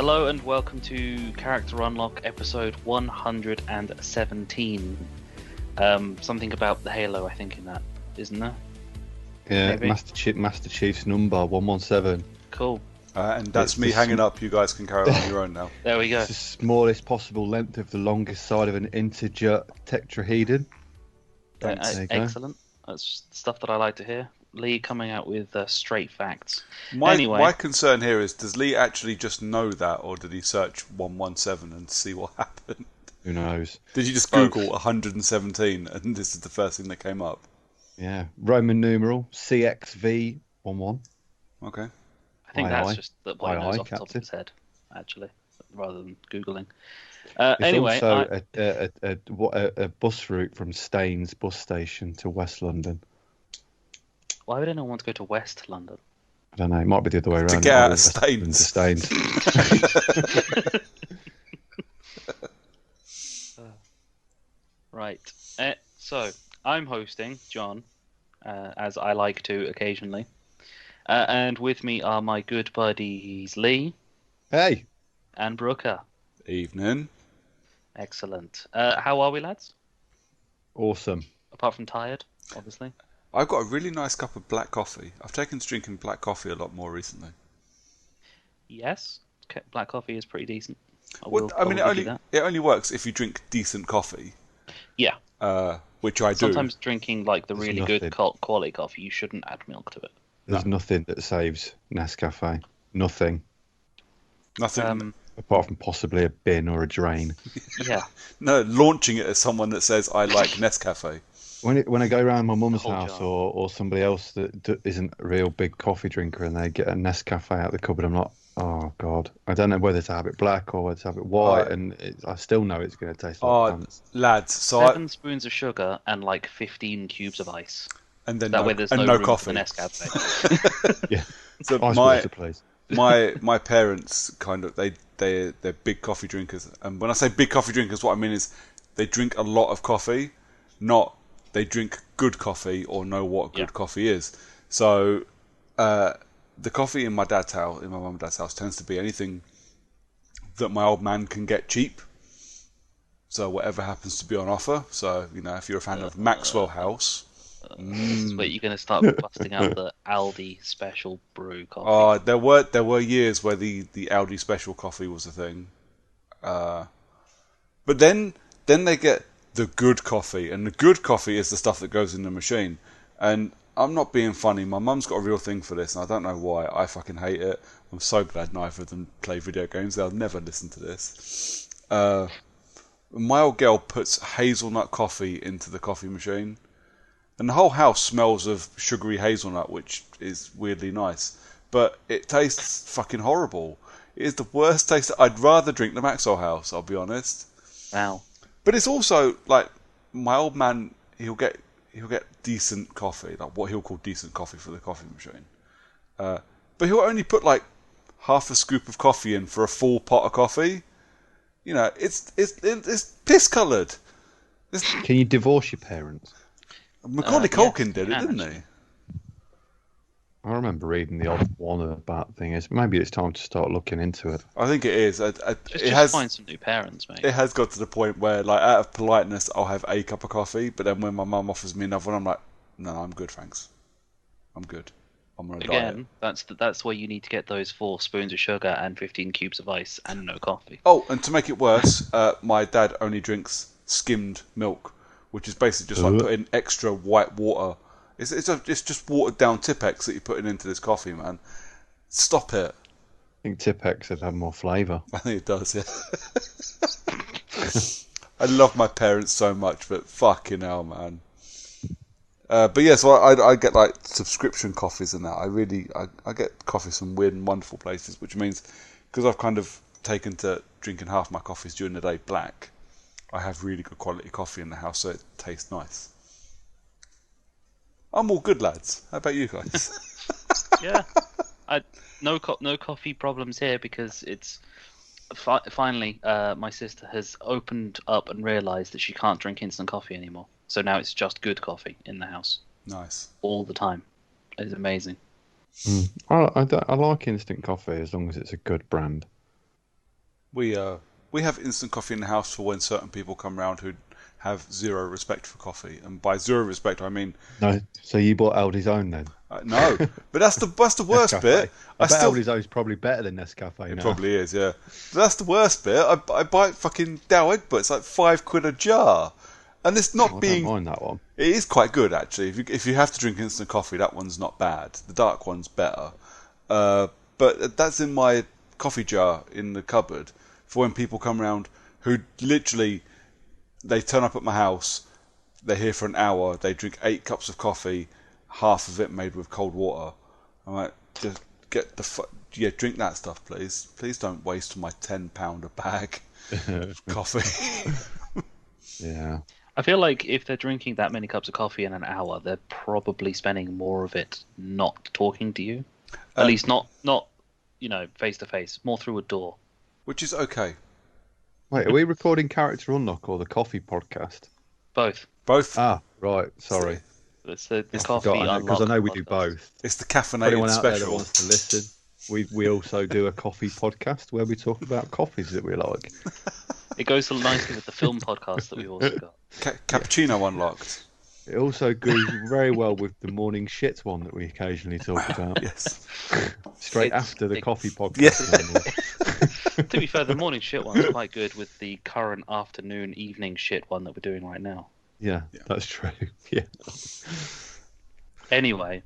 Hello and welcome to Character Unlock episode 117. Something about the Halo, I think, in that, isn't there? Yeah, Maybe? Master Chief's number 117. Cool. And that's It's me the hanging up. You guys can carry on your own now. There we go. It's the smallest possible length of the longest side of an integer tetrahedron. Thanks. There you go. Excellent. That's stuff that I like to hear. Lee coming out with straight facts. My concern here is, does Lee actually just know that, or did he search 117 and see what happened? Who knows? Did you just Google 117 and this is the first thing that came up? Yeah, Roman numeral CXV11. Okay. I think Aye, that's aye. just that boy Aye, knows aye, off the top of Captain. his head, actually, rather than Googling. It's Anyway, also a bus route from Staines bus station to West London. why would anyone want to go to West London? I don't know. It might be the other way around. To get It out might of be West London to Staines. Right. So, I'm hosting, John, as I like to occasionally. And with me are my good buddies Lee Hey, and Brooker. Evening. Excellent. How are we, lads? awesome. Apart from tired, obviously. I've got a really nice cup of black coffee. I've taken to drinking black coffee a lot more recently. Yes, black coffee is pretty decent. Well, I mean, probably do that. it only works if you drink decent coffee. Yeah. Which I do. Sometimes drinking like the There's really nothing. good quality coffee, you shouldn't add milk to it. There's nothing that saves Nescafe. Nothing. Nothing. Apart from possibly a bin or a drain. Yeah. No, launching it as someone that says, I like Nescafe. When I go around my mum's whole house jar. or somebody else that isn't a real big coffee drinker and they get a Nescafe out of the cupboard, I'm like, oh God. I don't know whether to have it black or whether to have it white, and I still know it's going to taste like pants. Lads, so 7 spoons of sugar and like 15 cubes of ice. and then That no, way there's and no no room coffee. for the Nescafe. Yeah, So ice my water, please. my parents kind of they're big coffee drinkers, and when I say big coffee drinkers, what I mean is they drink a lot of coffee, not they drink good coffee or know what good coffee is. So the coffee in my mum and dad's house tends to be anything that my old man can get cheap. So whatever happens to be on offer. So if you're a fan of Maxwell House. Wait, you're going to start busting out the Aldi special brew coffee. Oh, there were years where the Aldi special coffee was a thing, but then they get the good coffee, and the good coffee is the stuff that goes in the machine. And I'm not being funny. My mum's got a real thing for this, and I don't know why. I fucking hate it. I'm so glad neither of them play video games. They'll never listen to this. My old girl puts hazelnut coffee into the coffee machine. And the whole house smells of sugary hazelnut, which is weirdly nice. But it tastes fucking horrible. It is the worst taste. I'd rather drink the Maxwell House, I'll be honest. Wow. But it's also, like, my old man, he'll get decent coffee, like what he'll call decent coffee for the coffee machine. But he'll only put, like, half a scoop of coffee in for a full pot of coffee. It's piss-coloured. Can you divorce your parents? Macaulay Culkin did it, can, didn't actually. he? I remember reading the odd one about thing. Maybe it's time to start looking into it. I think it is. Just find some new parents, mate. It has got to the point where, like, out of politeness, I'll have a cup of coffee, but then when my mum offers me another one, I'm like, no, I'm good, thanks. I'm good. I'm on a diet. Again, that's where you need to get those 4 spoons of sugar and 15 cubes of ice and no coffee. Oh, and to make it worse, my dad only drinks skimmed milk, which is basically just like putting extra white water. It's just watered down Tipex that you're putting into this coffee, man. Stop it. I think Tipex would have more flavour. I think it does, yeah. I love my parents so much, but fucking hell, man. But yeah, so I get like subscription coffees and that. I get coffees from weird and wonderful places, which means because I've kind of taken to drinking half my coffees during the day black, I have really good quality coffee in the house, so it tastes nice. I'm all good, lads. How about you guys? Yeah. No coffee problems here because it's finally my sister has opened up and realised that she can't drink instant coffee anymore. So now it's just good coffee in the house Nice. all the time. It's amazing. I like instant coffee as long as it's a good brand. We have instant coffee in the house for when certain people come round who have zero respect for coffee, and by zero respect I mean No, so you bought Aldi's own then? no. But that's the worst Nescafe. bit. I bet Aldi's own is probably better than Nescafe It now. probably is, yeah. But that's the worst bit. I buy fucking Dow Egg, but it's like £5 a jar, and it's not I being. don't mind that one. It is quite good actually. If you have to drink instant coffee, that one's not bad. The dark one's better. But that's in my coffee jar in the cupboard for when people come round who literally they turn up at my house. They're here for an hour. They drink 8 cups of coffee, half of it made with cold water. I'm like, just get the drink that stuff, please. Please don't waste my £10 a bag of coffee. Yeah. I feel like if they're drinking that many cups of coffee in an hour, they're probably spending more of it not talking to you. At least not face to face, more through a door. Which is okay. Wait, are we recording Character Unlock or the Coffee podcast? Both. Both. Ah, right. Sorry. It's the coffee unlock. Because I know we do podcast. both. It's the For anyone caffeinated out there that special. wants to listen, we also do a coffee podcast where we talk about coffees that we like. It goes so nicely with the film podcast that we've also got. Cappuccino unlocked. It also goes very well with the morning shit one that we occasionally talk about. Yes. Straight It's- after the it- coffee podcast. Yeah. To be fair, the morning shit one's quite good with the current afternoon, evening shit one that we're doing right now. Yeah, that's true. Yeah. Anyway,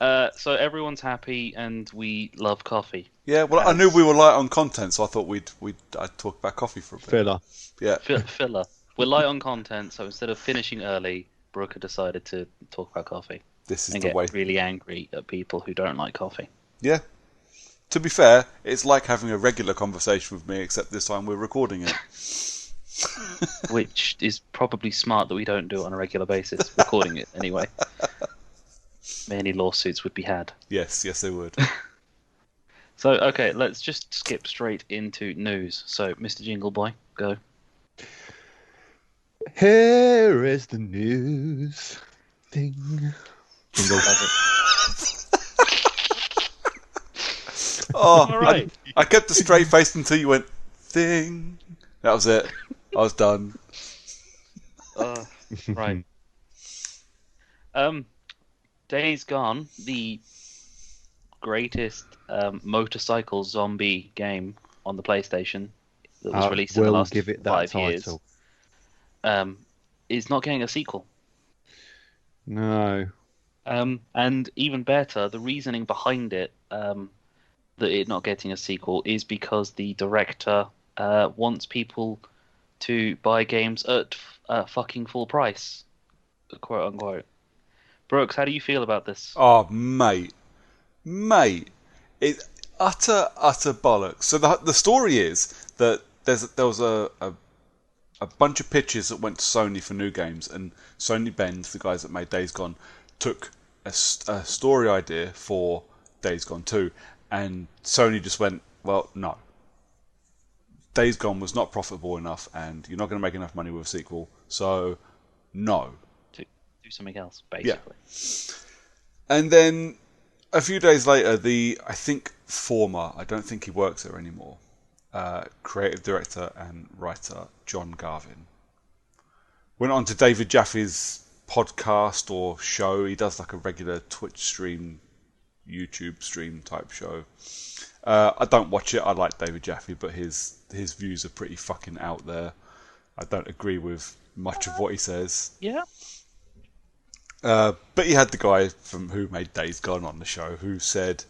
so everyone's happy and we love coffee. Yeah. Well, I knew we were light on content, so I thought I'd talk about coffee for a bit. Filler. Yeah. Filler. We're light on content, so instead of finishing early, Brooke decided to talk about coffee This is and the get way. really angry at people who don't like coffee. Yeah. To be fair, it's like having a regular conversation with me, except this time we're recording it. Which is probably smart that we don't do it on a regular basis, recording it anyway. Many lawsuits would be had. Yes, they would. So, okay, let's just skip straight into news. So, Mr. Jingle Boy, go. Here is the news. Ding. Jingle. Oh, All right. I kept a straight face until you went thing. That was it. I was done. Right. Days Gone, the greatest motorcycle zombie game on the PlayStation that was released in the We'll last give it that 5 title. years, is not getting a sequel. No. And even better, the reasoning behind it, that it not getting a sequel, is because the director wants people to buy games at fucking full price, quote unquote. Brooks, how do you feel about this? Oh, mate, it's utter bollocks. So the story is that there was a bunch of pitches that went to Sony for new games, and Sony Bend, the guys that made Days Gone, took a story idea for Days Gone 2, and Sony just went, well, no. Days Gone was not profitable enough, and you're not going to make enough money with a sequel, so no. Do something else, basically. Yeah. And then a few days later, I think former, I don't think he works there anymore, creative director and writer John Garvin went on to David Jaffe's podcast or show. He does like a regular Twitch stream, YouTube stream type show. I don't watch it. I like David Jaffe, but his views are pretty fucking out there. I don't agree with much of what he says. Yeah. But he had the guy from who made Days Gone on the show who said,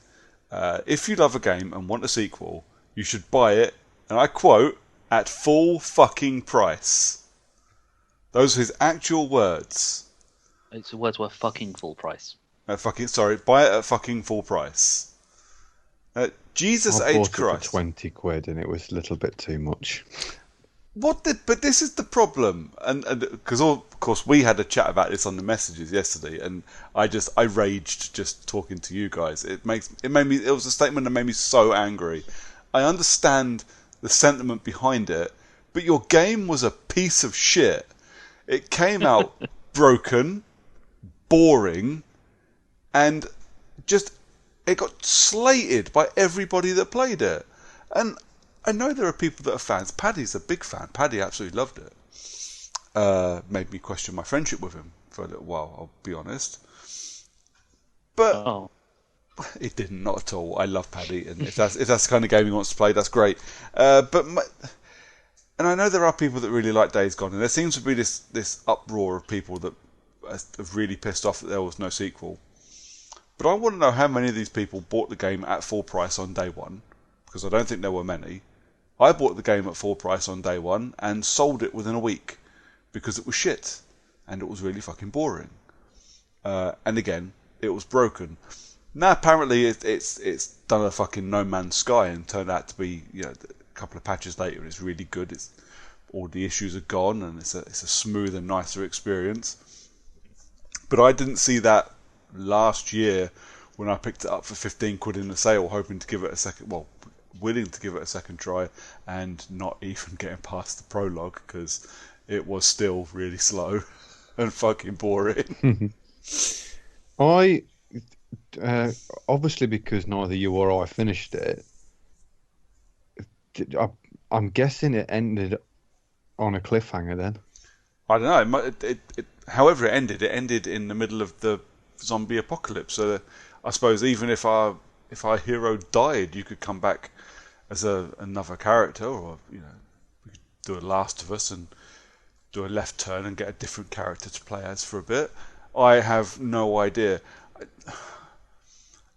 if you love a game and want a sequel, you should buy it, and I quote, at full fucking price. Those are his actual words. It's a words worth fucking full price. Buy it at fucking full price. Jesus I H. bought it Christ. for £20 and it was a little bit too much. But this is the problem, and because of course we had a chat about this on the messages yesterday, and I raged just talking to you guys. It was a statement that made me so angry. I understand the sentiment behind it, but your game was a piece of shit. It came out broken, boring, and just it got slated by everybody that played it, and I know there are people that are fans. Paddy's a big fan. Paddy absolutely loved it. Made me question my friendship with him for a little while, I'll be honest. But Oh, it didn't, not at all. I love Paddy, and if that's the kind of game he wants to play, that's great. And I know there are people that really like Days Gone, and there seems to be this uproar of people that are really pissed off that there was no sequel. But I want to know how many of these people bought the game at full price on day one, because I don't think there were many. I bought the game at full price on day one and sold it within a week because it was shit and it was really fucking boring. And again, it was broken. Now apparently it's done a fucking No Man's Sky and turned out to be, a couple of patches later and it's really good. All the issues are gone and it's a smooth and nicer experience. But I didn't see that last year when I picked it up for 15 quid in the sale, hoping to give it a second, willing to give it a second try, and not even getting past the prologue because it was still really slow and fucking boring. I obviously, because neither you or I finished it, I'm guessing it ended on a cliffhanger then. I don't know. However it ended in the middle of the zombie apocalypse. So I suppose even if our hero died, you could come back as another character, or we could do a Last of Us and do a left turn and get a different character to play as for a bit. I have no idea.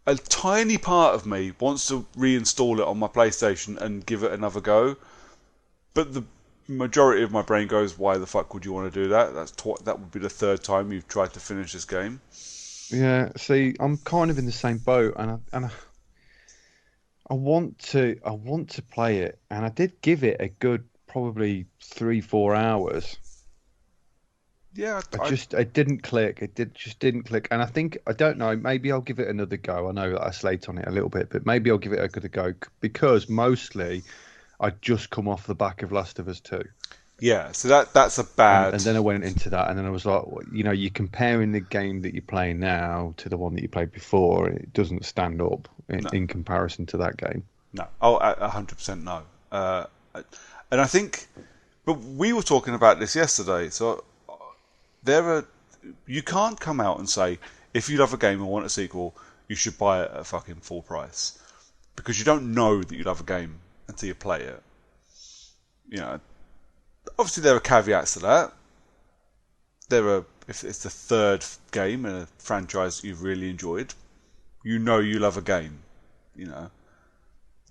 A tiny part of me wants to reinstall it on my PlayStation and give it another go, but the majority of my brain goes, why the fuck would you want to do that? That would be the third time you've tried to finish this game. Yeah, see, I'm kind of in the same boat, and I want to play it, and I did give it a good probably 3-4 hours. Yeah, it didn't click. It just didn't click, and I don't know. Maybe I'll give it another go. I know that I slate on it a little bit, but maybe I'll give it a good go because mostly I'd just come off the back of Last of Us 2. Yeah, so that's a bad. And then I went into that, and then I was like, you're comparing the game that you're playing now to the one that you played before. It doesn't stand up in comparison to that game. No, 100% no. And I think, but we were talking about this yesterday. So you can't come out and say if you love a game and want a sequel, you should buy it at fucking full price, because you don't know that you love a game until you play it. Obviously, there are caveats to that. If it's the third game in a franchise that you've really enjoyed, you love a game.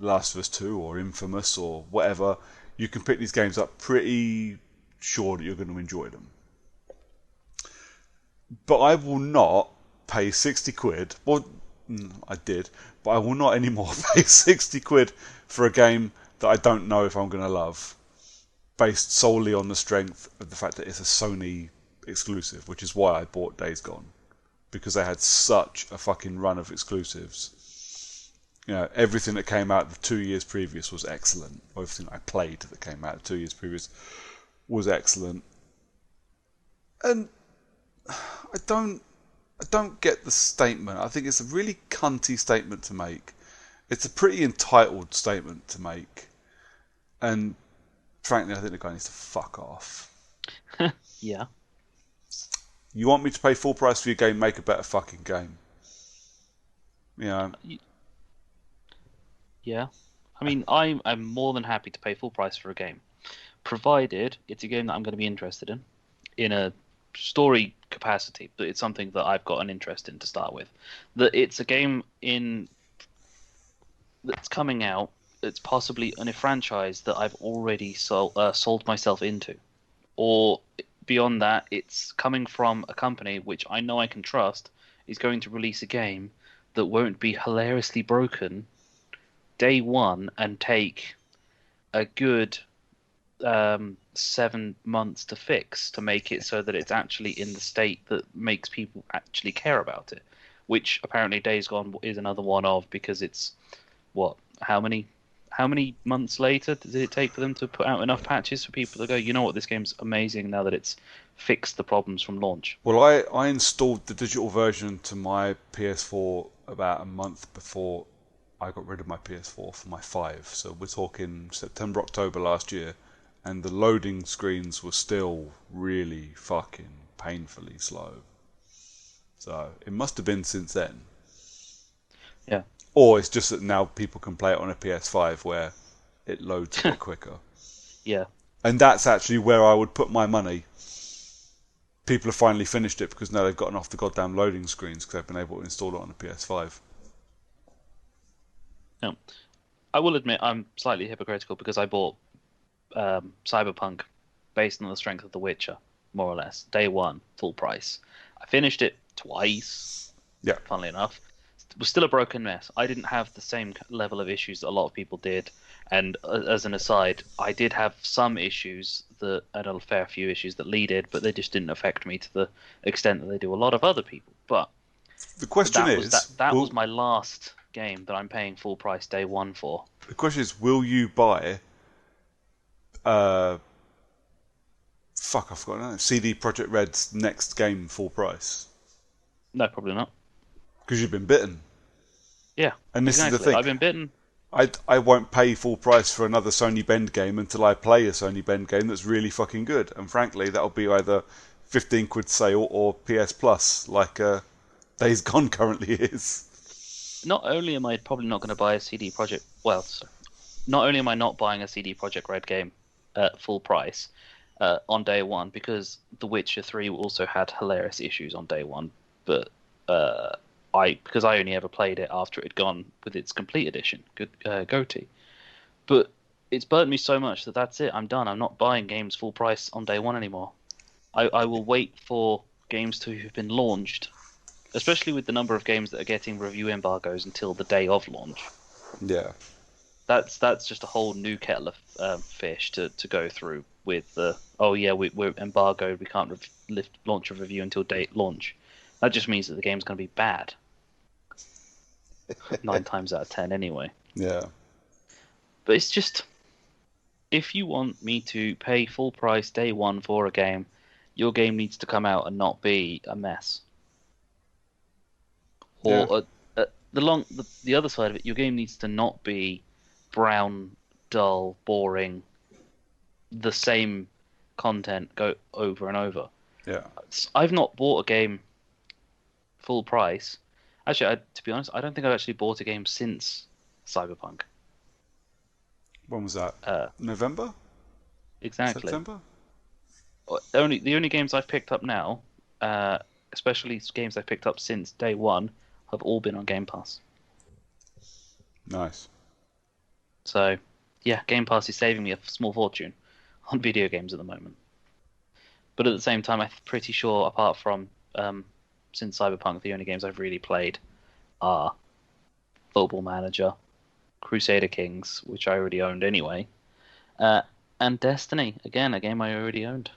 Last of Us 2 or Infamous or whatever, you can pick these games up pretty sure that you're going to enjoy them. But I will not pay 60 quid. Well, I did, but I will not anymore pay 60 quid for a game that I don't know if I'm going to love, based solely on the strength of the fact that it's a Sony exclusive, which is why I bought Days Gone, because they had such a fucking run of exclusives. Everything that came out the 2 years previous was excellent. Everything I played that came out 2 years previous was excellent. And I don't get the statement. I think it's a really cunty statement to make. It's a pretty entitled statement to make. And frankly, I think the guy needs to fuck off. Yeah. You want me to pay full price for your game? Make a better fucking game. Yeah. I mean, I'm more than happy to pay full price for a game, provided it's a game that I'm going to be interested in a story capacity, but it's something that I've got an interest in to start with. That it's a game that's coming out. It's possibly in a franchise that I've already sold myself into, or beyond that, it's coming from a company which I know I can trust is going to release a game that won't be hilariously broken day one and take a good 7 months to fix to make it so that it's actually in the state that makes people actually care about it, which apparently Days Gone is another one of, because it's how many months later did it take for them to put out enough patches for people to go, you know what, this game's amazing now that it's fixed the problems from launch? Well, I installed the digital version to my PS4 about a month before I got rid of my PS4 for my 5. So we're talking September, October last year, and the loading screens were still really fucking painfully slow. So it must have been since then. Yeah. Or it's just that now people can play it on a PS5 where it loads a bit quicker. Yeah. And that's actually where I would put my money. People have finally finished it because now they've gotten off the goddamn loading screens because they've been able to install it on a PS5. No. I will admit I'm slightly hypocritical because I bought Cyberpunk based on the strength of The Witcher, more or less. Day one, full price. I finished it twice. Yeah. Funnily enough. It was still a broken mess. I didn't have the same level of issues that a lot of people did. And as an aside, I did have some issues and a fair few issues that Lee did, but they just didn't affect me to the extent that they do a lot of other people. But the question that was my last game that I'm paying full price day one for. The question is, will you buy fuck, I forgot. CD Projekt Red's next game full price? No, probably not. Because you've been bitten. Yeah, and this exactly. is the thing. I've been bitten. I won't pay full price for another Sony Bend game until I play a Sony Bend game that's really fucking good. And frankly, that'll be either 15 quid sale or PS Plus, like Days Gone currently is. Not only am I probably not going to buy a CD Projekt... Well, not only am I not buying a CD Projekt Red game at full price on day one, because The Witcher 3 also had hilarious issues on day one, but because I only ever played it after it had gone with its complete edition, GOTY. But it's burnt me so much that's it. I'm done. I'm not buying games full price on day one anymore. I will wait for games to have been launched, especially with the number of games that are getting review embargoes until the day of launch. Yeah. That's just a whole new kettle of fish to go through with the, we're embargoed, we can't launch a review until date launch. That just means that the game's going to be bad. 9 times out of 10 anyway. Yeah. But it's just, if you want me to pay full price day one for a game, your game needs to come out and not be a mess. Or the other side of it, your game needs to not be brown, dull, boring, the same content go over and over. Yeah. I've not bought a game full price. Actually, to be honest, I don't think I've actually bought a game since Cyberpunk. When was that? November? Exactly. September? The only games I've picked up now, especially games I've picked up since day one, have all been on Game Pass. Nice. So, yeah, Game Pass is saving me a small fortune on video games at the moment. But at the same time, I'm pretty sure, apart from since Cyberpunk, the only games I've really played are Football Manager, Crusader Kings, which I already owned anyway, and Destiny, again, a game I already owned.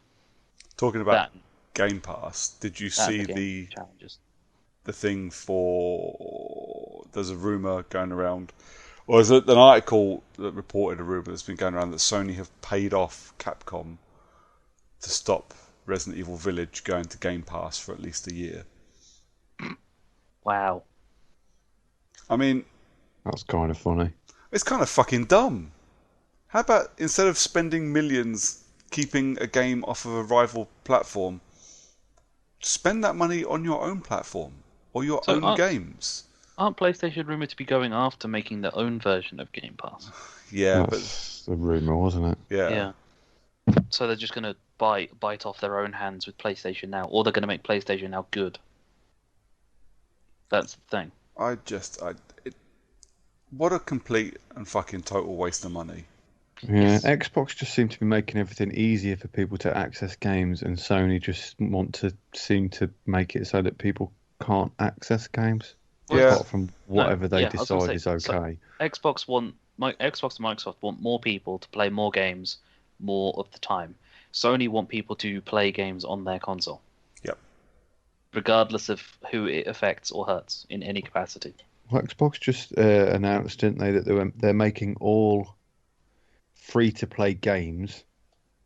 Talking about Game Pass, did you see the thing for... There's a rumour going around, or is it an article that reported a rumour that's been going around that Sony have paid off Capcom to stop Resident Evil Village going to Game Pass for at least a year. Wow. I mean... That's kind of funny. It's kind of fucking dumb. How about, instead of spending millions keeping a game off of a rival platform, spend that money on your own platform or your own games? Aren't PlayStation rumoured to be going after making their own version of Game Pass? Yeah, That's the rumour, wasn't it? Yeah. So they're just going to bite off their own hands with PlayStation Now, or they're going to make PlayStation Now good. That's the thing. What a complete and fucking total waste of money. Yeah, Xbox just seem to be making everything easier for people to access games, and Sony just seem to make it so that people can't access games. Yeah. Apart from whatever they decide is okay. So Xbox and Microsoft want more people to play more games more of the time. Sony want people to play games on their console. Yep. Regardless of who it affects or hurts in any capacity. Well, Xbox just announced, didn't they, that they're making all free-to-play games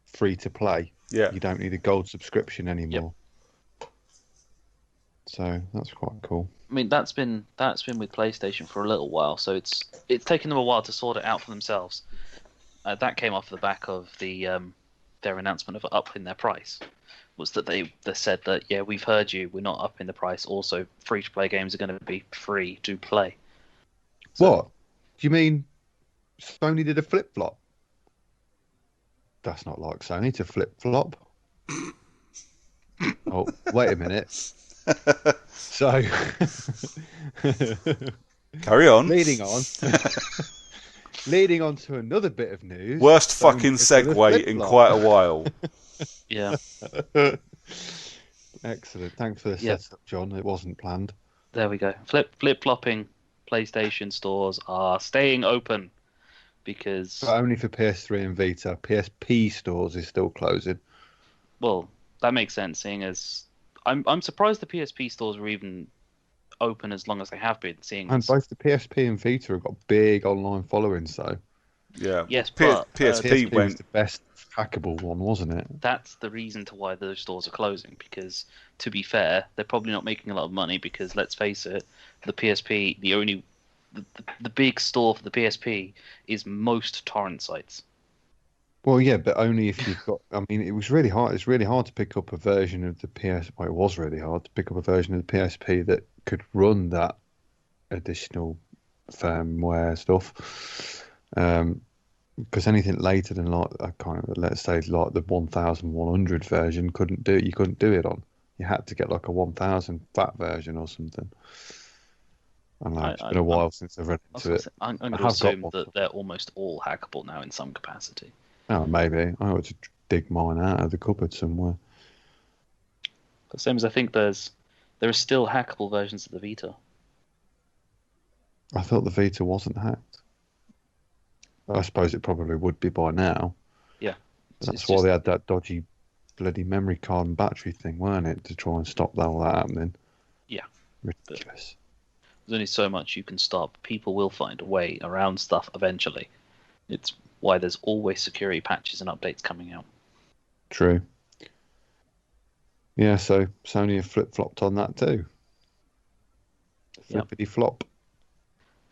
free-to-play. Yeah. You don't need a gold subscription anymore. Yep. So that's quite cool. I mean, that's been with PlayStation for a little while, so it's taken them a while to sort it out for themselves. That came off the back of their announcement of upping their price. Was that they said that, yeah, we've heard you, we're not upping the price. Also, free to play games are going to be free to play. So, What? Do you mean Sony did a flip flop? That's not like Sony to flip flop. Oh, wait a minute. So, Carry on. leading on to another bit of news. Worst Sony fucking just did a segue in flip-flop. quite a while. yeah, Excellent. Thanks for the Yep. setup, John. It wasn't planned. there we go. Flip-flopping PlayStation stores are staying open because, But only for PS3 and Vita. PSP stores is still closing. well, that makes sense, seeing as I'm surprised the PSP stores were even open as long as they have been, seeing And as both the PSP and Vita have got big online followings, so Yeah. Yes, P- but, PSP PSP was went. the best hackable one, wasn't it? that's the reason to why those stores are closing. Because, to be fair, they're probably not making a lot of money. Because let's face it, the PSP, the big store for the PSP is most torrent sites. Well, yeah, but only if you've got. I mean, it was really hard. It's really hard to pick up a version of the PS. Well, it was really hard to pick up a version of the PSP that could run that additional firmware stuff. Because anything later than like I can't remember, let's say like the 1100 version couldn't do it. You couldn't do it on. You had to get like a 1000 fat version or something. I don't know. It's been a while since I've read into it. I'm going I to have got assume one. that they're almost all hackable now in some capacity. Oh, maybe I ought to dig mine out of the cupboard somewhere. The same as I think there are still hackable versions of the Vita. I thought the Vita wasn't hacked. I suppose it probably would be by now. Yeah, That's why they had that dodgy bloody memory card and battery thing, weren't it, to try and stop all that happening? Yeah. Ridiculous. There's only so much you can stop. People will find a way around stuff eventually. It's why there's always security patches and updates coming out. True. Yeah, so Sony have flip-flopped on that too. Yep. Flippity flop.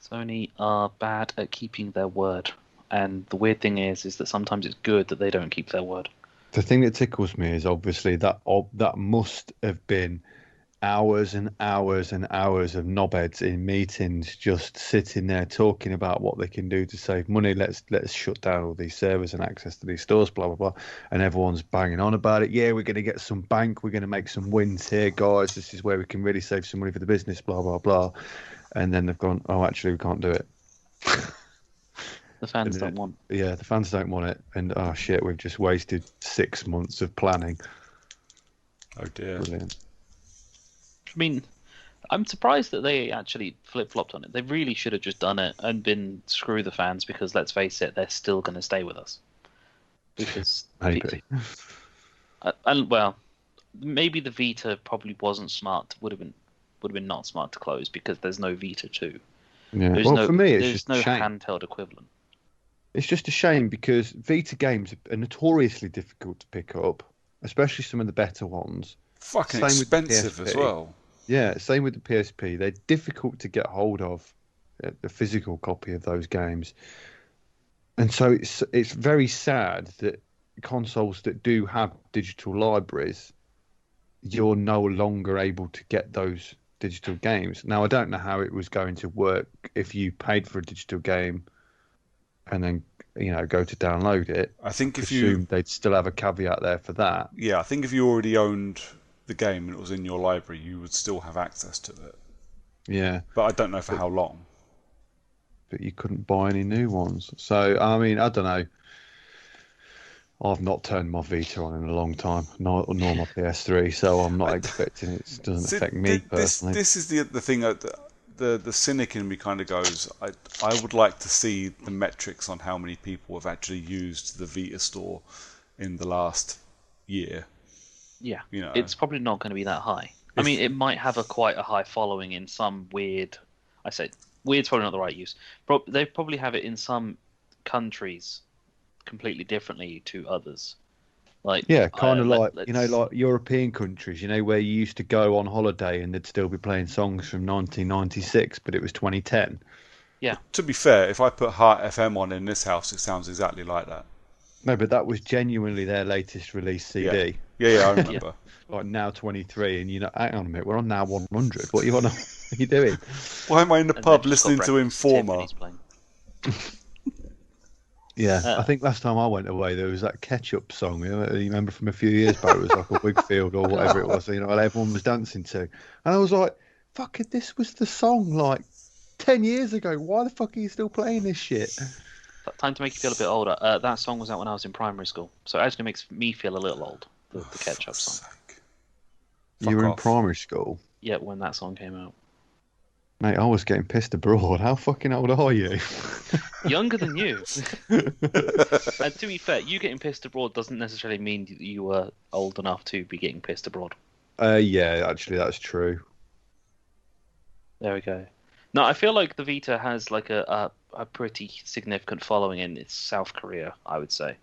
Sony are bad at keeping their word. And the weird thing is that sometimes it's good that they don't keep their word. The thing that tickles me is obviously that must have been hours and hours and hours of knobheads in meetings just sitting there talking about what they can do to save money. Let's shut down all these servers and access to these stores, blah blah blah. And everyone's banging on about it. Yeah, we're going to get some bank. We're going to make some wins here, guys. This is where we can really save some money for the business, blah blah blah. And then they've gone, oh, actually, we can't do it. The fans don't want. Yeah, the fans don't want it. And oh shit, we've just wasted 6 months of planning. Oh dear. Brilliant. I mean, I'm surprised that they actually flip-flopped on it. They really should have just done it and been screw the fans, because let's face it, they're still going to stay with us. Because Maybe. and well, maybe the Vita probably wasn't smart. Would have been not smart to close, because there's no Vita 2. Yeah. There's Well, for me, it's there's just no a shame. handheld equivalent. It's just a shame because Vita games are notoriously difficult to pick up, especially some of the better ones. Fucking Same with the expensive as PSP. well. Yeah, same with the PSP. They're difficult to get hold of, the physical copy of those games. And so it's very sad that consoles that do have digital libraries, you're no longer able to get those digital games. Now, I don't know how it was going to work if you paid for a digital game and then go to download it. I think if they'd still have a caveat there for that. Yeah, I think if you already owned the game and it was in your library, you would still have access to it. Yeah. But I don't know for how long. But you couldn't buy any new ones. So, I mean, I don't know. I've not turned my Vita on in a long time, nor my PS3, so I'm not expecting it. It doesn't affect me personally. This is the thing. The cynic in me kind of goes, I would like to see the metrics on how many people have actually used the Vita store in the last year. Yeah, You know. it's probably not going to be that high. I mean, it might have quite a high following in some weird. I say weird's probably not the right use. They probably have it in some countries completely differently to others. Like, Yeah, kind of like, let's. like European countries, where you used to go on holiday and they'd still be playing songs from 1996, but it was 2010. Yeah, To be fair, if I put Heart FM on in this house, it sounds exactly like that. No, but that was genuinely their latest release CD. Yeah, I remember. Like now 23, and hang on a minute, we're on now 100. What are you doing? Why am I in the And pub they've just got listening to breakfast Informer? Tiffany's playing. Yeah, I think last time I went away, there was that ketchup song. You remember from a few years back? It was like a Wigfield or whatever it was. Everyone was dancing to, and I was like, "Fuck it, this was the song like 10 years ago. Why the fuck are you still playing this shit?" Time to make you feel a bit older. That song was out when I was in primary school, so it actually makes me feel a little old. The ketchup song. You were in primary school? Yeah, when that song came out. Mate, I was getting pissed abroad. How fucking old are you? Younger than you. And to be fair, you getting pissed abroad doesn't necessarily mean you were old enough to be getting pissed abroad. Yeah, actually, that's true. There we go. No, I feel like the Vita has like a pretty significant following in South Korea, I would say.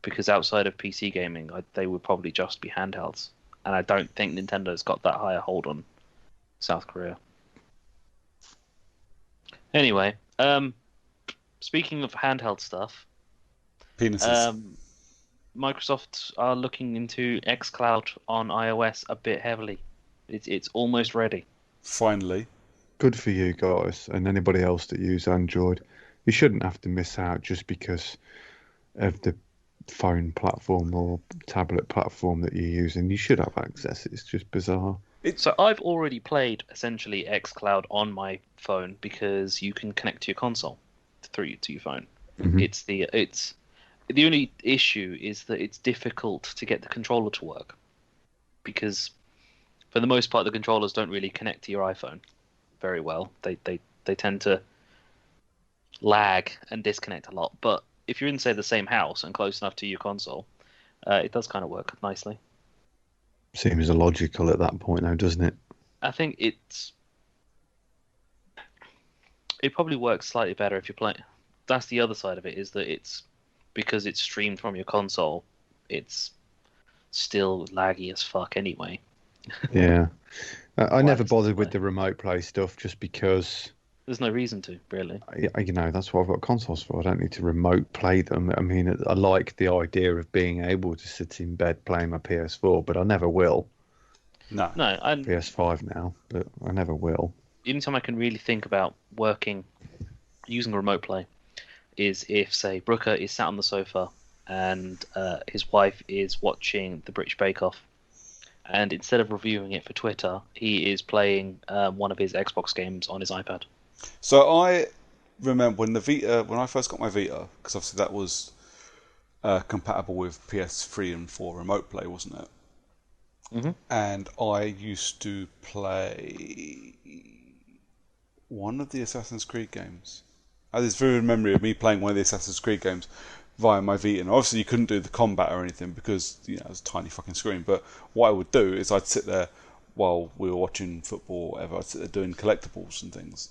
Because outside of PC gaming, they would probably just be handhelds. And I don't think Nintendo's got that high a hold on South Korea. Anyway, speaking of handheld stuff, Penises. Microsoft are looking into xCloud on iOS a bit heavily. It's almost ready. Finally. Good for you guys and anybody else that use Android. You shouldn't have to miss out just because of the phone platform or tablet platform that you're using. You should have access. It's just bizarre. So I've already played essentially xCloud on my phone because you can connect to your console to your phone. Mm-hmm. It's the only issue is that it's difficult to get the controller to work because for the most part the controllers don't really connect to your iPhone very well. They tend to lag and disconnect a lot. But if you're in say the same house and close enough to your console, it does kind of work nicely. Seems illogical at that point, though, doesn't it? I think it probably works slightly better if you're playing. That's the other side of it, is that it's because it's streamed from your console, it's still laggy as fuck anyway. Yeah. I never bothered with the remote play stuff just because... There's no reason to, really. That's what I've got consoles for. I don't need to remote play them. I mean, I like the idea of being able to sit in bed playing my PS4, but I never will. No. I'm PS5 now, but I never will. The only time I can really think about using remote play is if, say, Brooker is sat on the sofa and his wife is watching the British Bake Off, and instead of reviewing it for Twitter, he is playing one of his Xbox games on his iPad. So I remember when I first got my Vita, because obviously that was compatible with PS3 and 4 remote play, wasn't it? Mm-hmm. And I used to play one of the Assassin's Creed games. I have this vivid memory of me playing one of the Assassin's Creed games via my Vita. And obviously you couldn't do the combat or anything because it was a tiny fucking screen. But what I would do is I'd sit there while we were watching football or whatever. I'd sit there doing collectibles and things.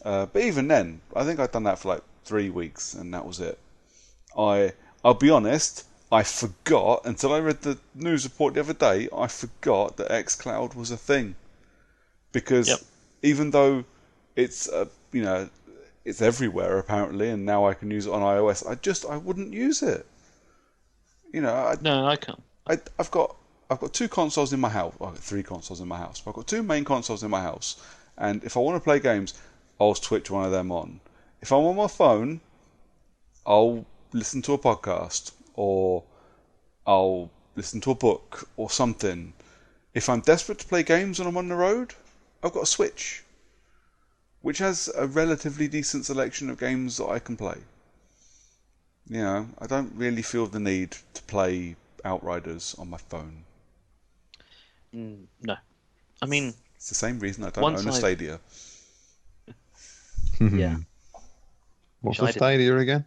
But even then, I think I'd done that for like 3 weeks and that was it. I'll be honest, I forgot, until I read the news report the other day, I forgot that xCloud was a thing. Because even though it's, it's everywhere apparently, and now I can use it on iOS, I wouldn't use it. No, I can't. I've got 2 consoles in my house. I've got 3 consoles in my house. But I've got 2 main consoles in my house. And if I want to play games, I'll switch one of them on. If I'm on my phone, I'll listen to a podcast or I'll listen to a book or something. If I'm desperate to play games and I'm on the road, I've got a Switch, which has a relatively decent selection of games that I can play. I don't really feel the need to play Outriders on my phone. No. I mean... It's the same reason I don't own a Stadia. Yeah. What's a Stadia again?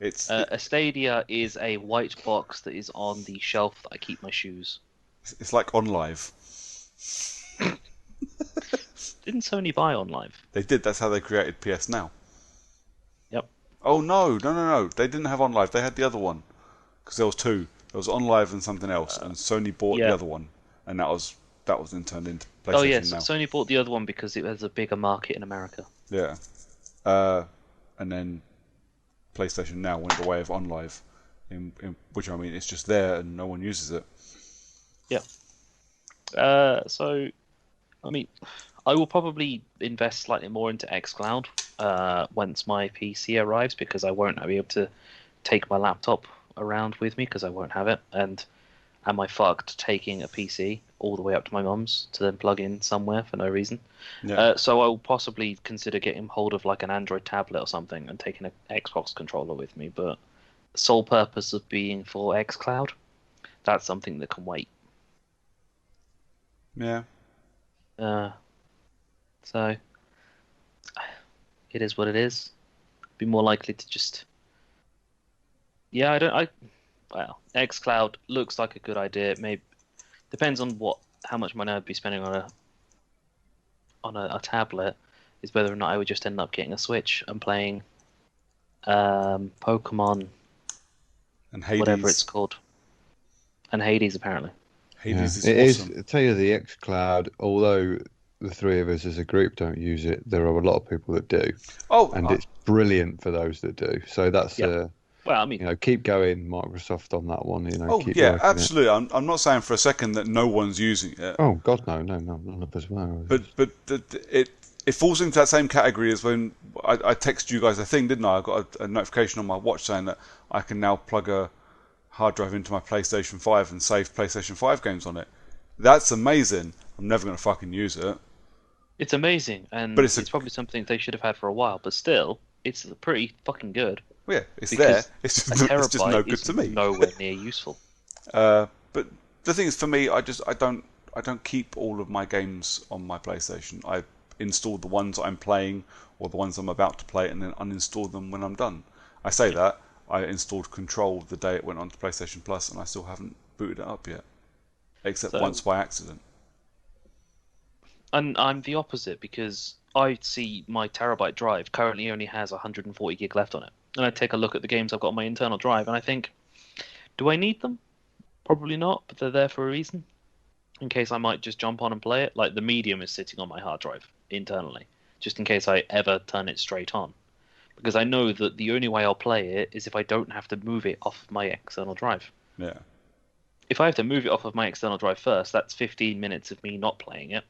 It's a Stadia is a white box that is on the shelf that I keep my shoes. It's like OnLive. Didn't Sony buy OnLive? They did. That's how they created PS Now. Yep. Oh no! They didn't have OnLive. They had the other one. because there was two. There was OnLive and something else, and Sony bought the other one, and that was then turned into PlayStation. Oh yes, now. Sony bought the other one because it has a bigger market in America. Yeah, and then PlayStation now went the way of OnLive, which I mean it's just there and no one uses it. Yeah. So, I mean, I will probably invest slightly more into xCloud once my PC arrives, because I won't be able to take my laptop around with me because I won't have it. And am I fucked taking a PC all the way up to my mum's to then plug in somewhere for no reason? Yeah. So I will possibly consider getting hold of like an Android tablet or something and taking an Xbox controller with me. But the sole purpose of being for xCloud, that's something that can wait. Yeah. So it is what it is. Be more likely to just. Yeah, well, xCloud looks like a good idea. Maybe depends on how much money I'd be spending on a tablet. Is whether or not I would just end up getting a Switch and playing Pokemon and Hades. Whatever it's called, and Hades apparently. Hades it is awesome. I tell you, the xCloud, although the three of us as a group don't use it, there are a lot of people that do. And it's brilliant for those that do. So that's well, I mean, keep going, Microsoft, on that one. Keep absolutely. I'm not saying for a second that no one's using it. Oh God, no, none of us were. But it falls into that same category as when I texted you guys a thing, didn't I? I got a notification on my watch saying that I can now plug a hard drive into my PlayStation 5 and save PlayStation 5 games on it. That's amazing. I'm never going to fucking use it. It's amazing, and it's probably something they should have had for a while. But still, it's pretty fucking good. Well, yeah, it's there. It's just no good to me. Nowhere near useful. But the thing is, for me, I don't keep all of my games on my PlayStation. I install the ones I'm playing or the ones I'm about to play, and then uninstall them when I'm done. I say that I installed Control the day it went onto PlayStation Plus, and I still haven't booted it up yet, except once by accident. And I'm the opposite, because I see my terabyte drive currently only has 140 gig left on it. And I take a look at the games I've got on my internal drive, and I think, do I need them? Probably not, but they're there for a reason. In case I might just jump on and play it. Like the Medium is sitting on my hard drive internally, just in case I ever turn it straight on. Because I know that the only way I'll play it is if I don't have to move it off of my external drive. Yeah. If I have to move it off of my external drive first, that's 15 minutes of me not playing it,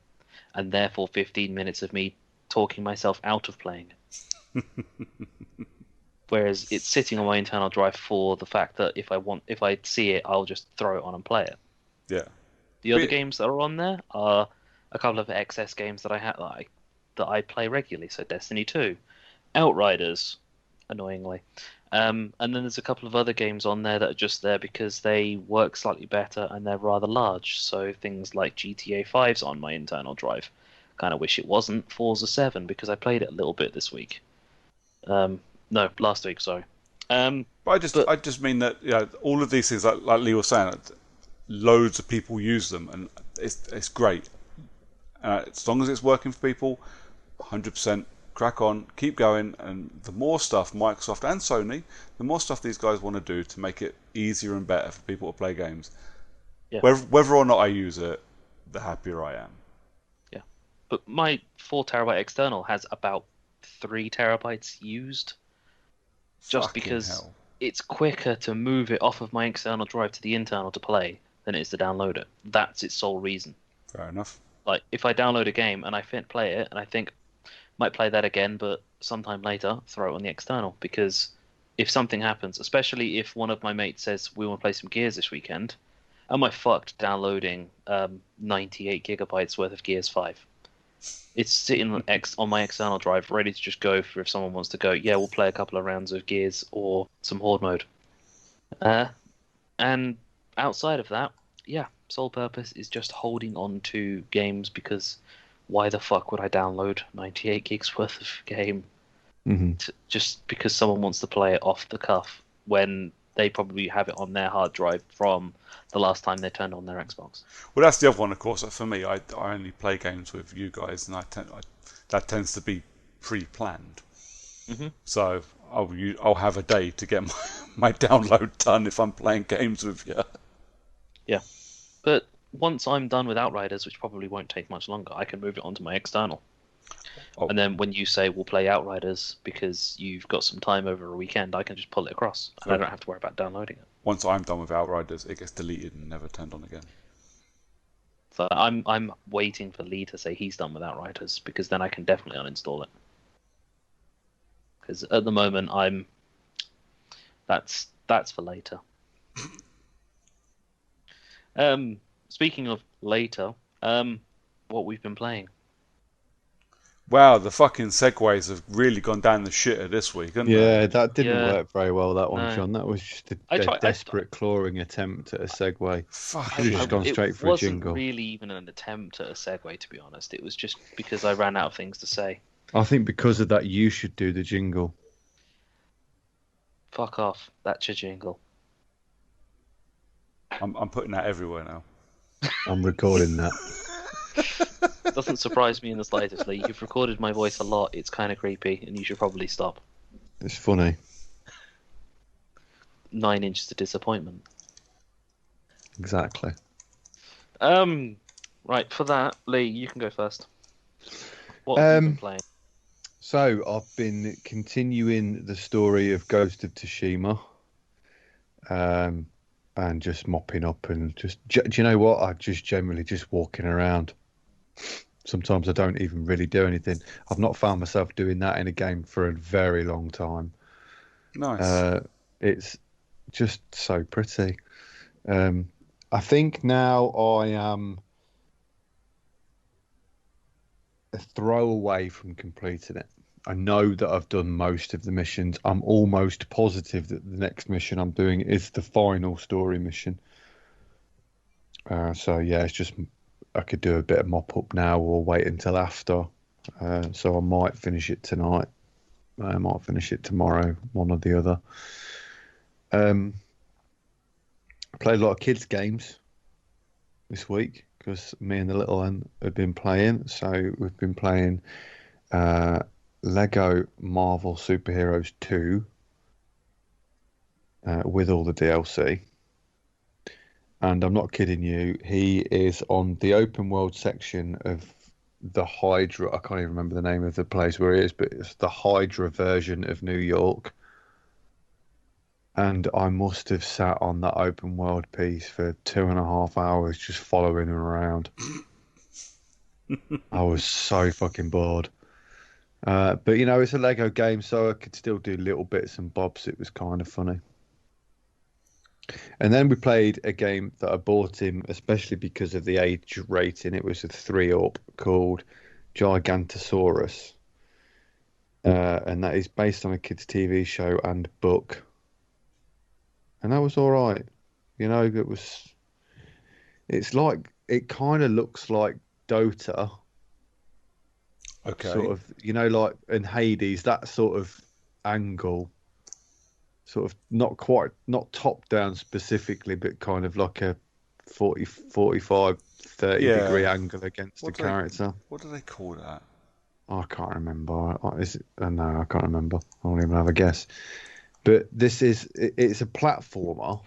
and therefore 15 minutes of me talking myself out of playing it. Whereas it's sitting on my internal drive for the fact that if I see it, I'll just throw it on and play it. Yeah. The other games that are on there are a couple of XS games that I play regularly. So Destiny 2, Outriders, annoyingly, and then there's a couple of other games on there that are just there because they work slightly better and they're rather large. So things like GTA 5's on my internal drive. Kind of wish it wasn't. Forza 7 because I played it a little bit this week. No, last week. Sorry. But I just mean that all of these things, like Lee was saying, loads of people use them, and it's great. As long as it's working for people, 100%. Crack on, keep going, and the more stuff Microsoft and Sony, the more stuff these guys want to do to make it easier and better for people to play games. Yeah. Whether or not I use it, the happier I am. Yeah, but my 4 terabyte external has about 3 terabytes used. Just Fucking because hell. It's quicker to move it off of my external drive to the internal to play than it is to download it. That's its sole reason. Fair enough. Like, if I download a game and I play it, and I think, might play that again, but sometime later, throw it on the external. Because if something happens, especially if one of my mates says, we want to play some Gears this weekend, am I fucked downloading 98 gigabytes worth of Gears 5? It's sitting on my external drive, ready to just go for if someone wants to go, yeah, we'll play a couple of rounds of Gears or some Horde mode. And outside of that, yeah, sole purpose is just holding on to games, because why the fuck would I download 98 gigs worth of game just because someone wants to play it off the cuff when they probably have it on their hard drive from the last time they turned on their Xbox? Well, that's the other one, of course. For me, I only play games with you guys, and that tends to be pre-planned. So I'll have a day to get my download done if I'm playing games with you. Yeah, but once I'm done with Outriders, which probably won't take much longer, I can move it onto my external. Oh. And then when you say we'll play Outriders because you've got some time over a weekend, I can just pull it across, and I don't have to worry about downloading it. Once I'm done with Outriders, it gets deleted and never turned on again. So I'm waiting for Lee to say he's done with Outriders, because then I can definitely uninstall it. Because at the moment that's for later. Speaking of later, what we've been playing. Wow, the fucking segues have really gone down the shitter this week, haven't they? Yeah, that didn't work very well, that one, No. John. That was just a desperate clawing attempt at a segue. Fuck. Should have just gone straight for a jingle. It wasn't really even an attempt at a segue, to be honest. It was just because I ran out of things to say. I think because of that, you should do the jingle. Fuck off. That's your jingle. I'm putting that everywhere now. I'm recording that. Doesn't surprise me in the slightest, Lee. You've recorded my voice a lot. It's kind of creepy, and you should probably stop. It's funny. 9 inches of disappointment. Exactly. Right, for that, Lee, you can go first. What have you been playing? So, I've been continuing the story of Ghost of Tsushima. And just mopping up and do you know what? I'm just generally just walking around. Sometimes I don't even really do anything. I've not found myself doing that in a game for a very long time. Nice. It's just so pretty. I think now I am a throwaway from completing it. I know that I've done most of the missions. I'm almost positive that the next mission I'm doing is the final story mission. So yeah, it's just I could do a bit of mop up now or wait until after. So I might finish it tonight. I might finish it tomorrow, one or the other. I played a lot of kids games this week because me and the little one have been playing. So we've been playing Lego Marvel Superheroes 2 with all the DLC. And I'm not kidding you, he is on the open world section of the Hydra. I can't even remember the name of the place where he is, but it's the Hydra version of New York. And I must have sat on that open world piece for 2.5 hours just following him around. I was so fucking bored. But, you know, it's a Lego game, so I could still do little bits and bobs. It was kind of funny. And then we played a game that I bought him, especially because of the age rating. It was a 3-up called Gigantosaurus. And that is based on a kids' TV show and book. And that was all right. You know, it's like, it kind of looks like Dota. Okay. Sort of, you know, like in Hades, that sort of angle. Sort of not top down specifically, but kind of like a 40, 45, 30 degree angle against the character. What do they call that? I can't remember. Is it? No, I can't remember. I don't even have a guess. But it's a platformer.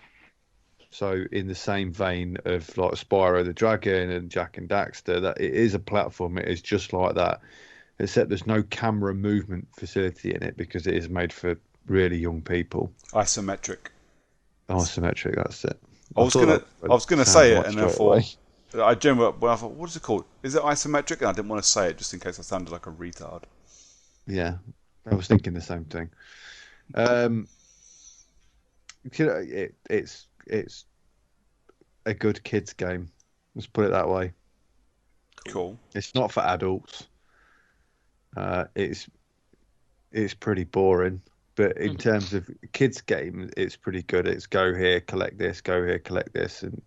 So in the same vein of like Spyro the Dragon and Jak and Daxter, that it is a platform. It is just like that, except there's no camera movement facility in it because it is made for really young people. Isometric, that's it. I was gonna say it, and I thought what is it called? Is it isometric? And I didn't want to say it just in case I sounded like a retard. Yeah, I was thinking the same thing. You know, it's a good kids game. Let's put it that way. Cool. It's not for adults. It's pretty boring. But in terms of kids' game, it's pretty good. It's go here, collect this,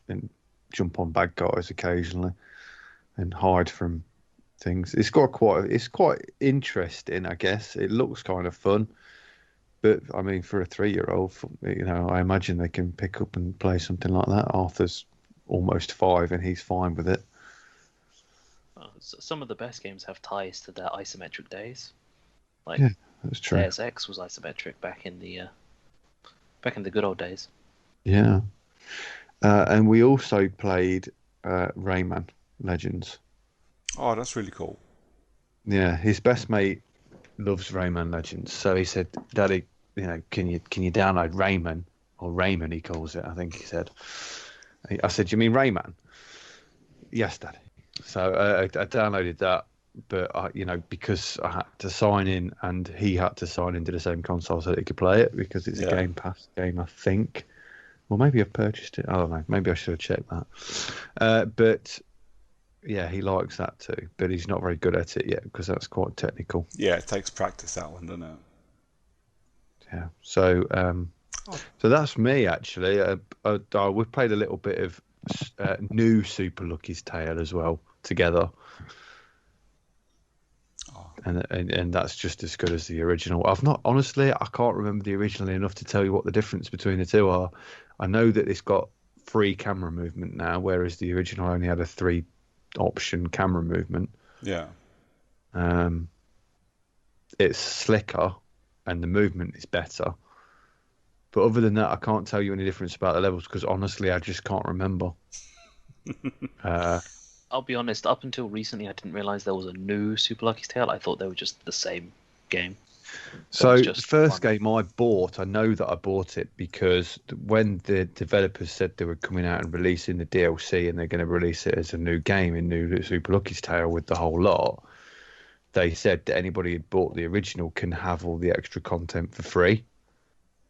and jump on bad guys occasionally, and hide from things. It's quite interesting, I guess. It looks kind of fun, but I mean, for a 3-year-old, you know, I imagine they can pick up and play something like that. Arthur's almost 5, and he's fine with it. Some of the best games have ties to their isometric days. Like, yeah, that's true. Deus Ex was isometric back in the Back in the good old days. Yeah. And we also played Rayman Legends. Oh, that's really cool. Yeah, his best mate loves Rayman Legends, so he said, "Daddy, can you download Rayman or Rayman?" He calls it. I think he said. I said, "You mean Rayman?" Yes, Daddy. So I downloaded that, but because I had to sign in and he had to sign into the same console so that he could play it because it's a Game Pass game, I think. Well, maybe I've purchased it. I don't know. Maybe I should have checked that. But yeah, he likes that too. But he's not very good at it yet because that's quite technical. Yeah, it takes practice, that one, doesn't it? Yeah. So that's me actually. We've played a little bit of new Super Lucky's Tale as well together. And that's just as good as the original. I can't remember the original enough to tell you what the difference between the two are. I know that it's got free camera movement now, whereas the original only had a 3-option camera movement. Yeah. It's slicker and the movement is better. But other than that, I can't tell you any difference about the levels because honestly, I just can't remember. I'll be honest, up until recently, I didn't realise there was a new Super Lucky's Tale. I thought they were just the same game. So the first game I bought, I know that I bought it because when the developers said they were coming out and releasing the DLC and they're going to release it as a new game in New Super Lucky's Tale with the whole lot, they said that anybody who bought the original can have all the extra content for free,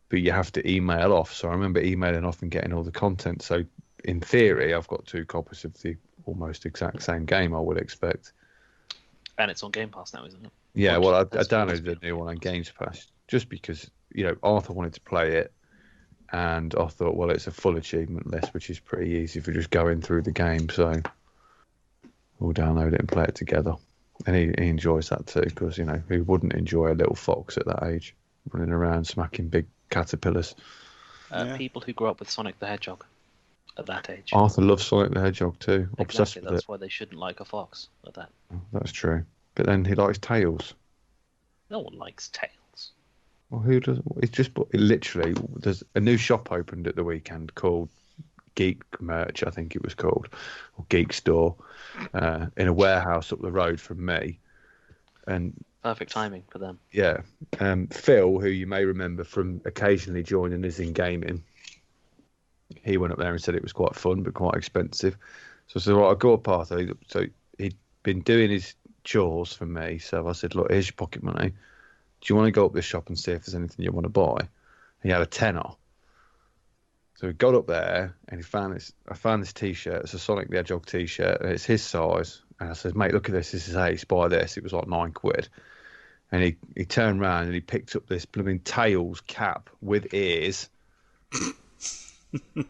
but you have to email off. So I remember emailing off and getting all the content. So in theory, I've got 2 copies of the almost exact same game, I would expect. And it's on Game Pass now, isn't it? Yeah, well, I downloaded the new one on Games Pass just because, Arthur wanted to play it, and I thought, well, it's a full achievement list, which is pretty easy for just going through the game, so we'll download it and play it together. And he enjoys that too, because, who wouldn't enjoy a little fox at that age, running around smacking big caterpillars? People who grew up with Sonic the Hedgehog at that age. Arthur loves Sonic the Hedgehog too. Exactly, obsessed with that's it. why they shouldn't like a fox at that. That's true. But then he likes Tails. No one likes Tails. Well, who does? It's just literally. There's a new shop opened at the weekend called Geek Merch, I think it was called, or Geek Store, in a warehouse up the road from me. And perfect timing for them. Yeah, Phil, who you may remember from occasionally joining us in gaming, he went up there and said it was quite fun but quite expensive. So I said, right, I'll go up, Arthur. So he'd been doing his chores for me. So I said, look, here's your pocket money. Do you want to go up this shop and see if there's anything you want to buy? He had a tenner. So we got up there and I found this T-shirt. It's a Sonic the Hedgehog T-shirt and it's his size. And I said, mate, look at this. This is ace. Buy this. It was like £9. And he turned around and he picked up this blooming Tails cap with ears.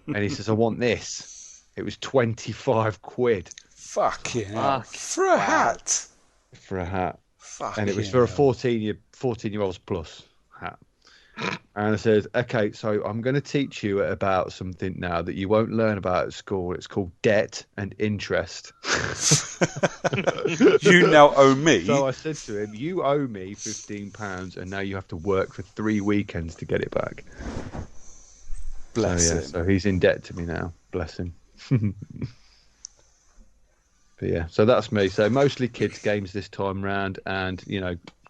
And he says, I want this. It was £25. Fucking hell. For a hat. For a hat. Fucking and it was for a 14-year-olds plus hat. And I said, okay, so I'm going to teach you about something now that you won't learn about at school. It's called debt and interest. You now owe me. So I said to him, you owe me £15 and now you have to work for 3 weekends to get it back. Bless him. So he's in debt to me now. Bless him. But yeah, so that's me. So mostly kids games this time round, and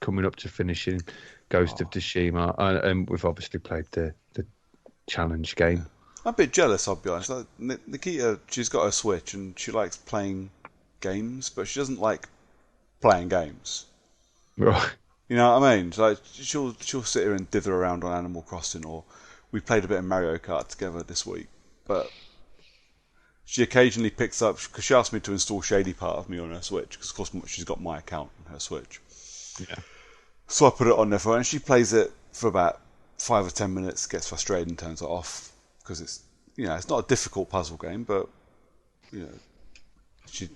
coming up to finishing Ghost of Tsushima, and we've obviously played the challenge game. I'm a bit jealous, I'll be honest. Like, Nikita, she's got a Switch and she likes playing games, but she doesn't like playing games. Right. You know what I mean? So, like, she'll sit here and dither around on Animal Crossing, or we played a bit of Mario Kart together this week, but she occasionally picks up, because she asked me to install Shady Part of Me on her Switch, because of course she's got my account on her Switch. Yeah. So I put it on there for her, and she plays it for about 5 or 10 minutes, gets frustrated and turns it off, because it's not a difficult puzzle game, but she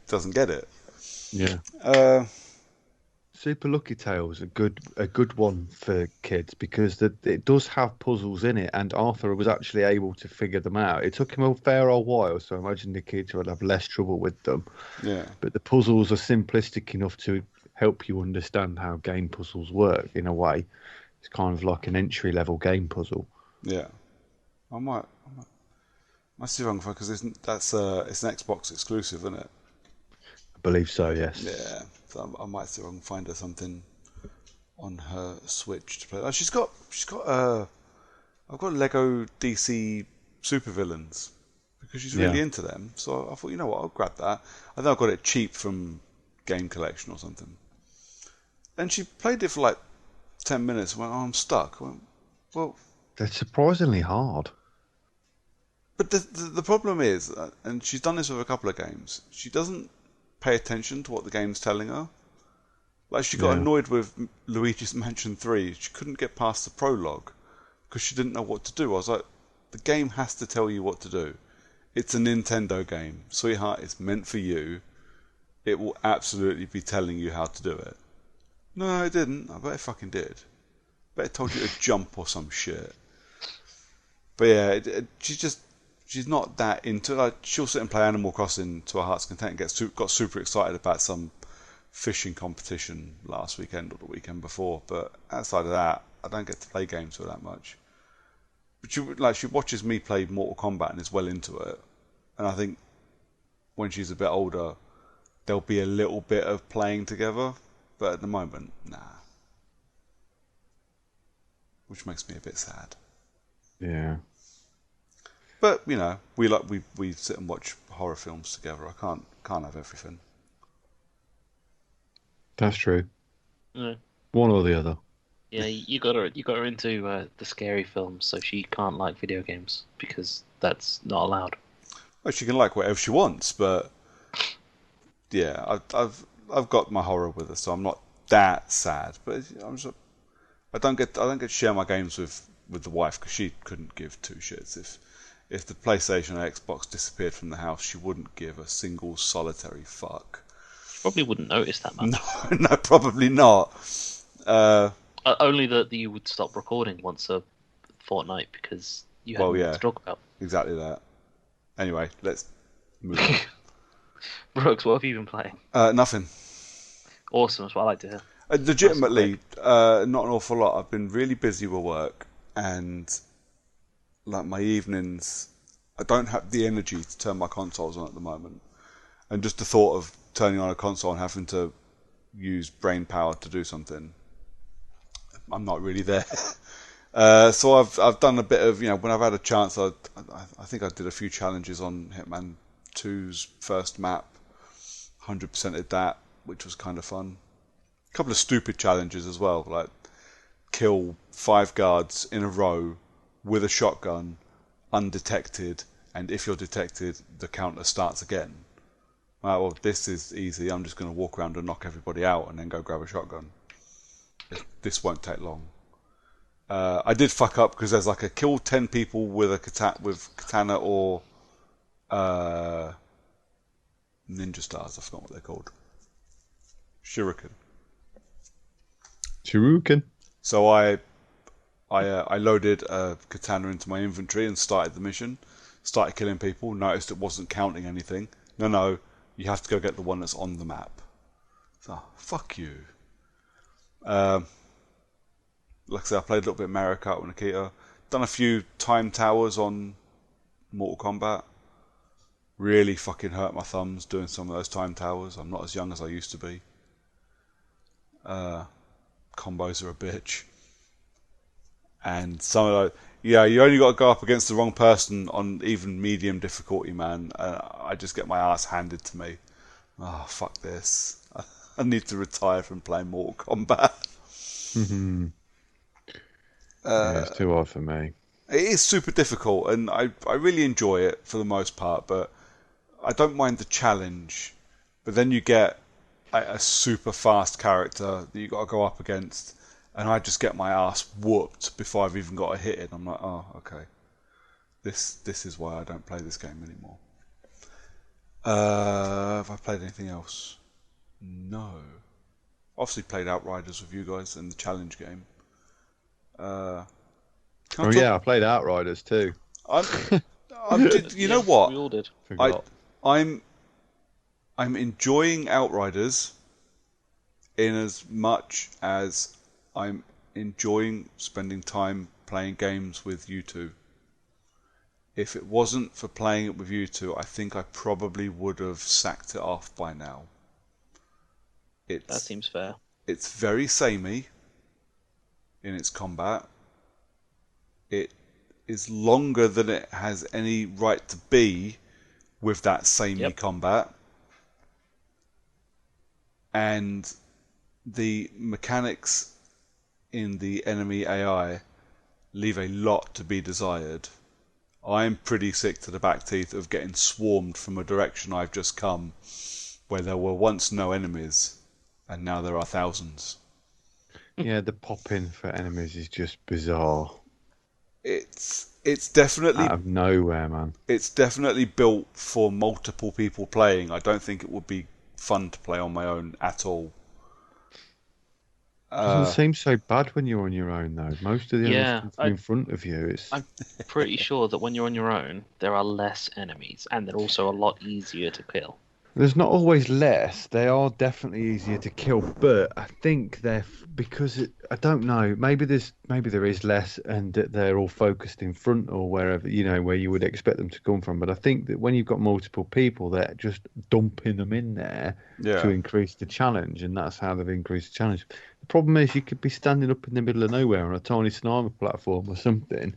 doesn't get it. Yeah. Super Lucky Tales a good one for kids because it does have puzzles in it, and Arthur was actually able to figure them out. It took him a fair old while, so I imagine the kids would have less trouble with them. Yeah. But the puzzles are simplistic enough to help you understand how game puzzles work in a way. It's kind of like an entry-level game puzzle. Yeah, I might see wrong because it's an Xbox exclusive, isn't it? I believe so, yes. Yeah, so I might see wrong find her something on her Switch to play. Oh, I've got Lego DC supervillains because she's really into them. So I thought, you know what, I'll grab that. I think I got it cheap from Game Collection or something. And she played it for like 10 minutes and went, oh, I'm stuck. I went, well, They're surprisingly hard. but the problem is, and she's done this with a couple of games, she doesn't pay attention to what the game's telling her. Like, she got annoyed with Luigi's Mansion 3. She couldn't get past the prologue because she didn't know what to do. I was like, the game has to tell you what to do. It's a Nintendo game. Sweetheart, it's meant for you. It will absolutely be telling you how to do it. No, it didn't. I bet it fucking did. I bet it told you to jump or some shit. But yeah, she's not that into it. Like, she'll sit and play Animal Crossing to her heart's content and got super excited about some fishing competition last weekend or the weekend before. But outside of that, I don't get to play games with her that much. But she watches me play Mortal Kombat and is well into it. And I think when she's a bit older, there'll be a little bit of playing together. But at the moment, nah. Which makes me a bit sad. Yeah. But you know, we sit and watch horror films together. I can't have everything. That's true. Yeah. One or the other. Yeah, you got her into the scary films, so she can't like video games because that's not allowed. Well, she can like whatever she wants, but yeah, I've got my horror with her, so I'm not that sad. But I don't get to share my games with the wife because she couldn't give two shits if the PlayStation or Xbox disappeared from the house. She wouldn't give a single solitary fuck. Probably wouldn't notice that much. No, probably not. Only that you would stop recording once a fortnight because you had nothing to talk about. Exactly that. Anyway, let's move on. Brooks, what have you been playing? Nothing. Awesome, that's what I like to hear. Legitimately, not an awful lot. I've been really busy with work, and like my evenings, I don't have the energy to turn my consoles on at the moment. And just the thought of turning on a console and having to use brain power to do something, I'm not really there. So I've done a bit of, when I've had a chance, I think I did a few challenges on Hitman 2's first map, 100%ed that, which was kind of fun. A couple of stupid challenges as well, like kill 5 guards in a row with a shotgun, undetected, and if you're detected, the counter starts again. Right, well, this is easy. I'm just going to walk around and knock everybody out and then go grab a shotgun. This won't take long. I did fuck up because there's like a kill 10 people with katana or ninja stars. I forgot what they're called. Shuriken. So I loaded a katana into my inventory and started the mission. Started killing people. Noticed it wasn't counting anything. No, you have to go get the one that's on the map. So fuck you. Like I said, I played a little bit of Mario Kart with Nikita. Done a few time towers on Mortal Kombat. Really fucking hurt my thumbs doing some of those time towers. I'm not as young as I used to be. Combos are a bitch. And some of those, you only got to go up against the wrong person on even medium difficulty, man. I just get my ass handed to me. Oh, fuck this. I need to retire from playing Mortal Kombat. It's too hard for me. It is super difficult, and I really enjoy it for the most part, but I don't mind the challenge. But then you get a super fast character that you got to go up against, and I just get my ass whooped before I've even got a hit in. I'm like, oh, okay. This is why I don't play this game anymore. Have I played anything else? No. Obviously played Outriders with you guys in the challenge game. I played Outriders too. You know what? We all did. I'm enjoying Outriders in as much as I'm enjoying spending time playing games with you two. If it wasn't for playing it with you two, I think I probably would have sacked it off by now. That seems fair. It's very samey in its combat. It is longer than it has any right to be with that samey combat. And the mechanics in the enemy AI leave a lot to be desired. I'm pretty sick to the back teeth of getting swarmed from a direction I've just come, where there were once no enemies, and now there are thousands. Yeah, the pop-in for enemies is just bizarre. It's definitely out of nowhere, man. It's definitely built for multiple people playing. I don't think it would be fun to play on my own at all. It doesn't seem so bad when you're on your own, though. Most of the enemies come in front of you. I'm pretty sure that when you're on your own, there are less enemies, and they're also a lot easier to kill. There's not always less. They are definitely easier to kill, but I think I don't know. Maybe there is less, and that they're all focused in front or wherever where you would expect them to come from. But I think that when you've got multiple people, they're just dumping them in there to increase the challenge, and that's how they've increased the challenge. The problem is you could be standing up in the middle of nowhere on a tiny sniper platform or something.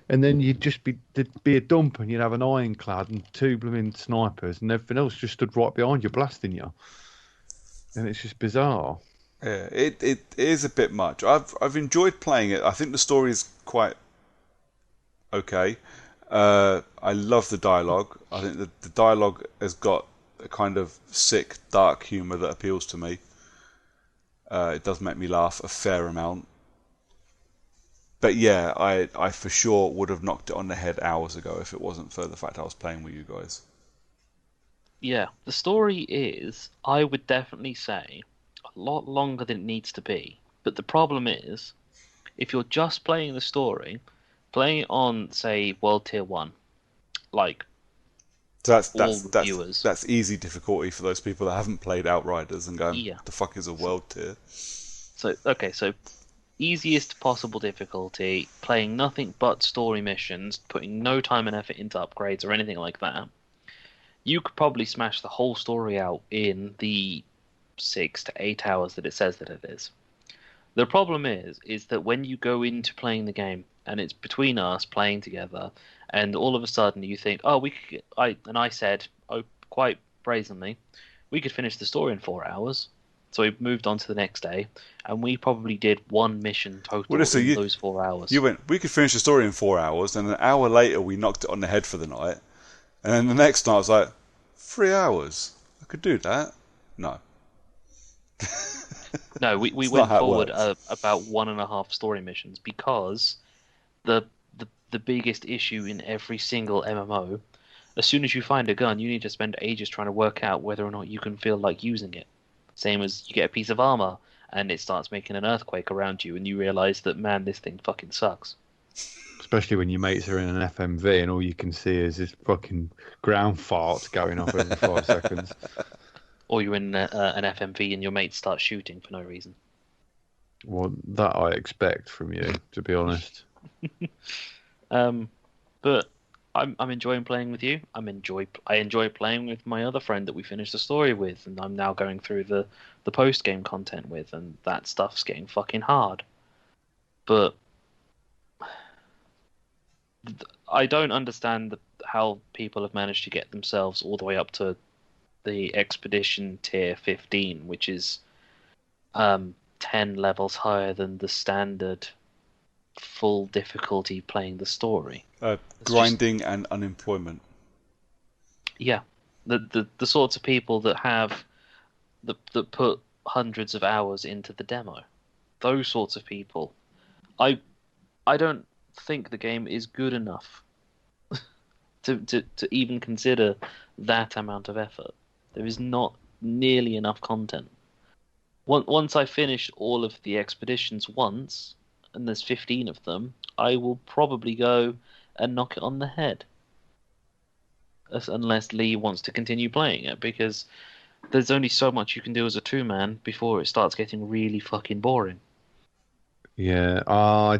And then there'd be a dump, and you'd have an ironclad and two blooming snipers, and everything else just stood right behind you, blasting you. And it's just bizarre. Yeah, it is a bit much. I've enjoyed playing it. I think the story is quite okay. I love the dialogue. I think the dialogue has got a kind of sick, dark humour that appeals to me. It does make me laugh a fair amount. But yeah, I for sure would have knocked it on the head hours ago if it wasn't for the fact I was playing with you guys. Yeah, the story is, I would definitely say, a lot longer than it needs to be. But the problem is, if you're just playing the story, playing it on, say, World Tier 1, like so reviewers. That's easy difficulty for those people that haven't played Outriders and going, the fuck is a World Tier? So easiest possible difficulty, playing nothing but story missions, putting no time and effort into upgrades or anything like that. You could probably smash the whole story out in the 6 to 8 hours that it says that it is. The problem is that when you go into playing the game, and it's between us playing together, and all of a sudden you think, I said, quite brazenly, we could finish the story in 4 hours. So we moved on to the next day, and we probably did one mission total in those 4 hours. You went, we could finish the story in 4 hours, and an hour later we knocked it on the head for the night. And then the next night I was like, 3 hours? I could do that? No. No, we went forward about 1.5 story missions because the biggest issue in every single MMO, as soon as you find a gun, you need to spend ages trying to work out whether or not you can feel like using it. Same as you get a piece of armor and it starts making an earthquake around you and you realize that, man, this thing fucking sucks. Especially when your mates are in an FMV and all you can see is this fucking ground fart going off every 5 seconds. Or you're in an FMV and your mates start shooting for no reason. Well, that I expect from you, to be honest. But I'm enjoying playing with you. I enjoy playing with my other friend that we finished the story with, and I'm now going through the post game content with, and that stuff's getting fucking hard. But I don't understand how people have managed to get themselves all the way up to the Expedition Tier 15, which is 10 levels higher than the standard full difficulty playing the story. Grinding and unemployment. Yeah, the sorts of people that have that put hundreds of hours into the demo. Those sorts of people. I don't think the game is good enough to even consider that amount of effort. There is not nearly enough content. Once I finish all of the expeditions once, and there's 15 of them, I will probably go and knock it on the head. Unless Lee wants to continue playing it, because there's only so much you can do as a 2-man before it starts getting really fucking boring. Yeah,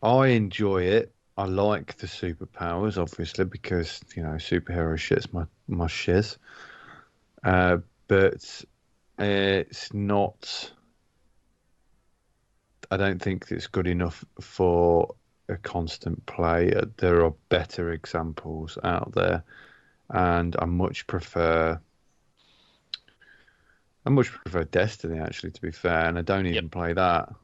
I enjoy it. I like the superpowers, obviously, because superhero shit's my shiz. Uh, but it's not. I don't think it's good enough for a constant play. There are better examples out there, and I much prefer Destiny, actually, to be fair, and I don't Yep. even play that.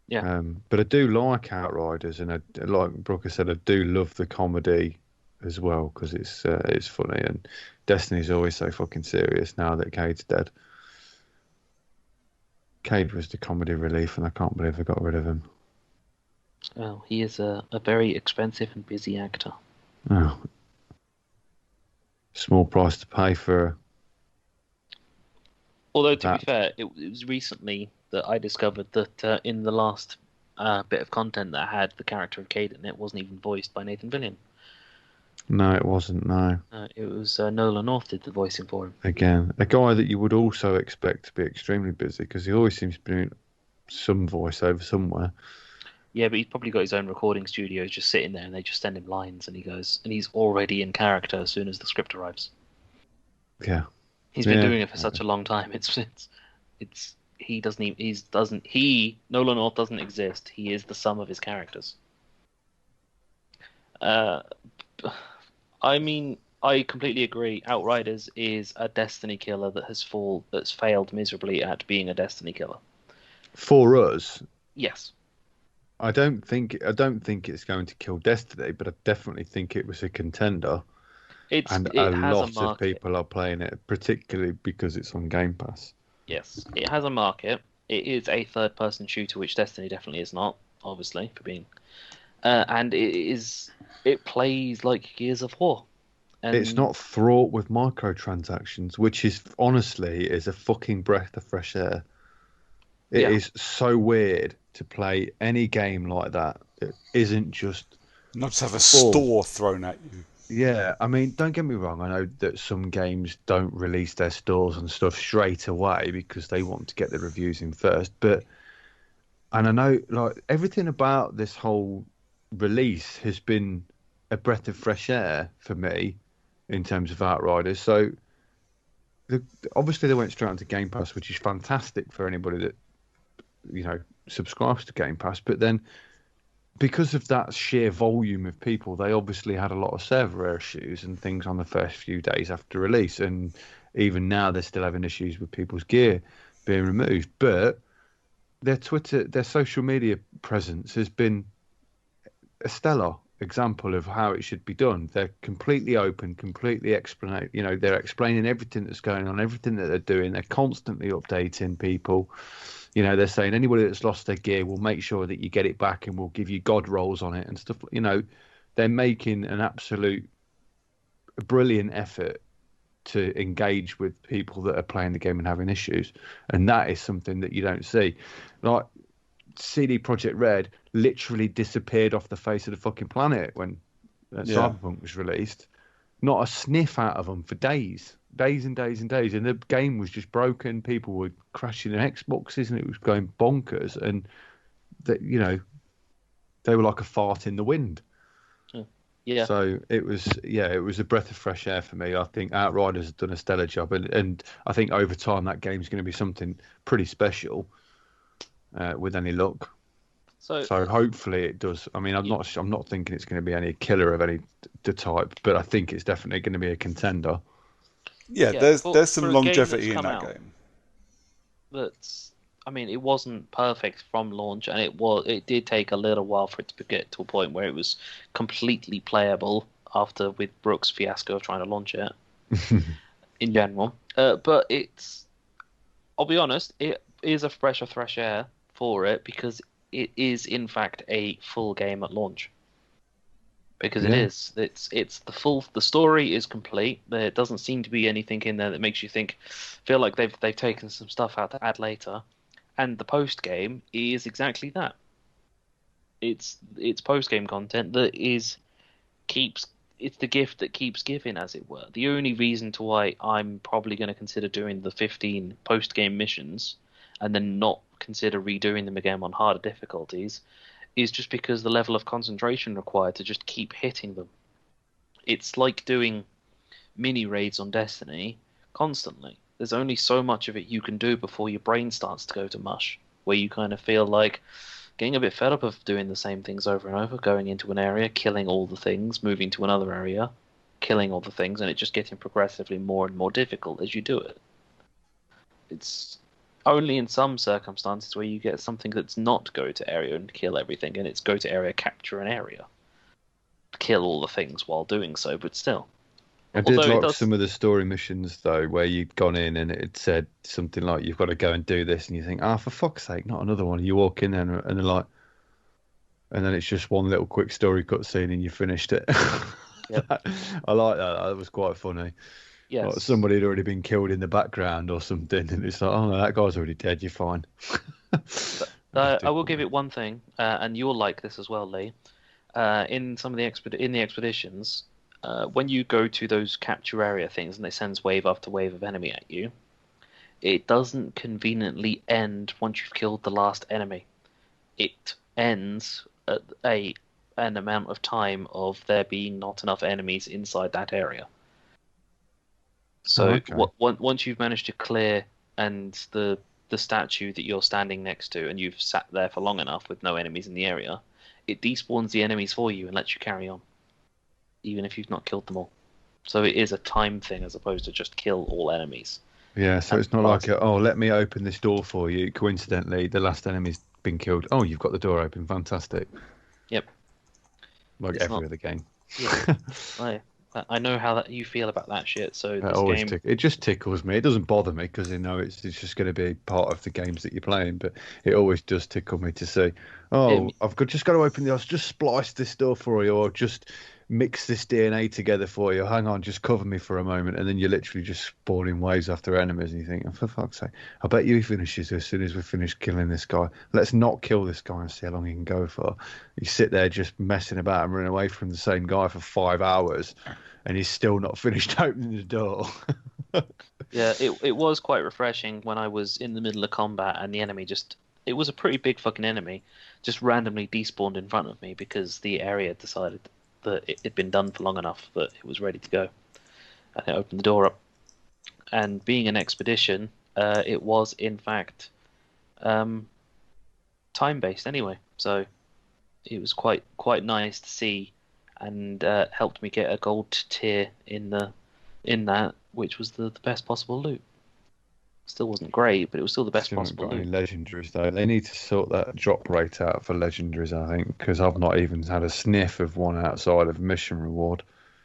Yeah. But I do like Outriders, and like Brooker said, I do love the comedy as well because it's funny. And Destiny's always so fucking serious now that Cade's dead. Cade was the comedy relief, and I can't believe I got rid of him. Well, he is a very expensive and busy actor. Oh, small price to pay for Although, to be that. fair, it was recently that I discovered that in the last bit of content that had the character of Cade in it wasn't even voiced by Nathan Fillion. No, it wasn't. No, It was Nolan North did the voicing for him. again, a guy that you would also expect to be extremely busy because he always seems to be doing some voiceover somewhere. Yeah, but he's probably got his own recording studio just sitting there and they just send him lines and he goes, and he's already in character as soon as the script arrives. Yeah, He's been yeah, doing it for such a long time. Nolan North doesn't exist. He is the sum of his characters. Uh, I mean, I completely agree. Outriders is a Destiny killer that's failed miserably at being a Destiny killer. for us. Yes. I don't think it's going to kill Destiny, but I definitely think it was a contender, and It a has a lot of market. people are playing it, particularly because it's on Game Pass. Yes, it has a market. It is a third-person shooter, which Destiny definitely is not, obviously, for being. And it plays like Gears of War. And It's not fraught with microtransactions, which is honestly is a fucking breath of fresh air. It is so weird to play any game like that. It isn't just Not to have a store thrown at you. Yeah, I mean, don't get me wrong. I know that some games don't release their stores and stuff straight away because they want to get the reviews in first. And I know, like, everything about this whole release has been a breath of fresh air for me in terms of Outriders. So, obviously, they went straight onto Game Pass, which is fantastic for anybody that, subscribes to Game Pass. But then, because of that sheer volume of people, they obviously had a lot of server issues and things on the first few days after release. And even now, they're still having issues with people's gear being removed. But their social media presence has been a stellar example of how it should be done. They're completely open, completely explain. They're explaining everything that's going on, everything that they're doing. They're constantly updating people. They're saying anybody that's lost their gear, we'll make sure that you get it back and we'll give you God rolls on it and stuff. They're making an absolute brilliant effort to engage with people that are playing the game and having issues. And that is something that you don't see. Like, CD Projekt Red literally disappeared off the face of the fucking planet when Cyberpunk was released. Not a sniff out of them for days and days and days. And the game was just broken. People were crashing their Xboxes and it was going bonkers. And, they were like a fart in the wind. Yeah. So it was a breath of fresh air for me. I think Outriders have done a stellar job. And I think over time that game's going to be something pretty special with any luck. So hopefully it does. I mean, I'm not thinking it's going to be any killer of any type, but I think it's definitely going to be a contender. Yeah, there's some longevity in that game. It wasn't perfect from launch, and it did take a little while for it to get to a point where it was completely playable with Brooks' fiasco of trying to launch it in general. But I'll be honest, it is a fresh of fresh air for it because it is in fact a full game at launch. Because it is. It's the story is complete. There doesn't seem to be anything in there that makes you feel like they've taken some stuff out to add later. And the post game is exactly that. It's post game content that it's the gift that keeps giving, as it were. The only reason to why I'm probably going to consider doing the 15 post game missions and then not consider redoing them again on harder difficulties is just because the level of concentration required to just keep hitting them. It's like doing mini raids on Destiny constantly. There's only so much of it you can do before your brain starts to go to mush, where you kind of feel like getting a bit fed up of doing the same things over and over, going into an area, killing all the things, moving to another area, killing all the things, and it just getting progressively more and more difficult as you do it. It's only in some circumstances where you get something that's not go to area and kill everything, and it's go to area, capture an area, kill all the things while doing so, but still. I did Although it like does- some of the story missions though, where you'd gone in and it said something like, "You've got to go and do this," and you think, "Ah, for fuck's sake, not another one." You walk in there and they're like, and then it's just one little quick story cutscene and you finished it. Yep. I like that. That was quite funny. Yes. Like somebody had already been killed in the background or something, and it's like, "Oh no, that guy's already dead. You're fine." I will give it one thing, and you'll like this as well, Lee. In some of the expeditions, when you go to those capture area things and it sends wave after wave of enemy at you, it doesn't conveniently end once you've killed the last enemy. It ends at an amount of time of there being not enough enemies inside that area. So okay. once you've managed to clear and the statue that you're standing next to, and you've sat there for long enough with no enemies in the area, it despawns the enemies for you and lets you carry on, even if you've not killed them all. So it is a time thing as opposed to just kill all enemies. Yeah, so And it's not like, "Oh, let me open this door for you." Coincidentally, the last enemy's been killed. Oh, you've got the door open. Fantastic. Yep. Like It's every not- other game. Yeah. I know how you feel about that shit. So It this always game, it just tickles me. It doesn't bother me because it's just going to be part of the games that you're playing. But it always does tickle me to see, "Oh, just got to open the. I'll just splice this door for you, or just mix this DNA together for you. Hang on, just cover me for a moment," and then you're literally just spawning waves after enemies, and you think, "Oh, for fuck's sake, I bet you he finishes as soon as we finish killing this guy. Let's not kill this guy and see how long he can go for." You sit there just messing about and running away from the same guy for 5 hours. And he's still not finished opening the door. yeah, it was quite refreshing when I was in the middle of combat and the enemy it was a pretty big fucking enemy, just randomly despawned in front of me because the area decided that it had been done for long enough that it was ready to go. And it opened the door up. And being an expedition, it was in fact time-based anyway. So it was quite nice to see, and helped me get a gold tier in that, which was the best possible loot. Still wasn't great, but it was still the best Still haven't possible got any loot. legendaries though. They need to sort that drop rate out for legendaries, I think, because I've not even had a sniff of one outside of mission reward.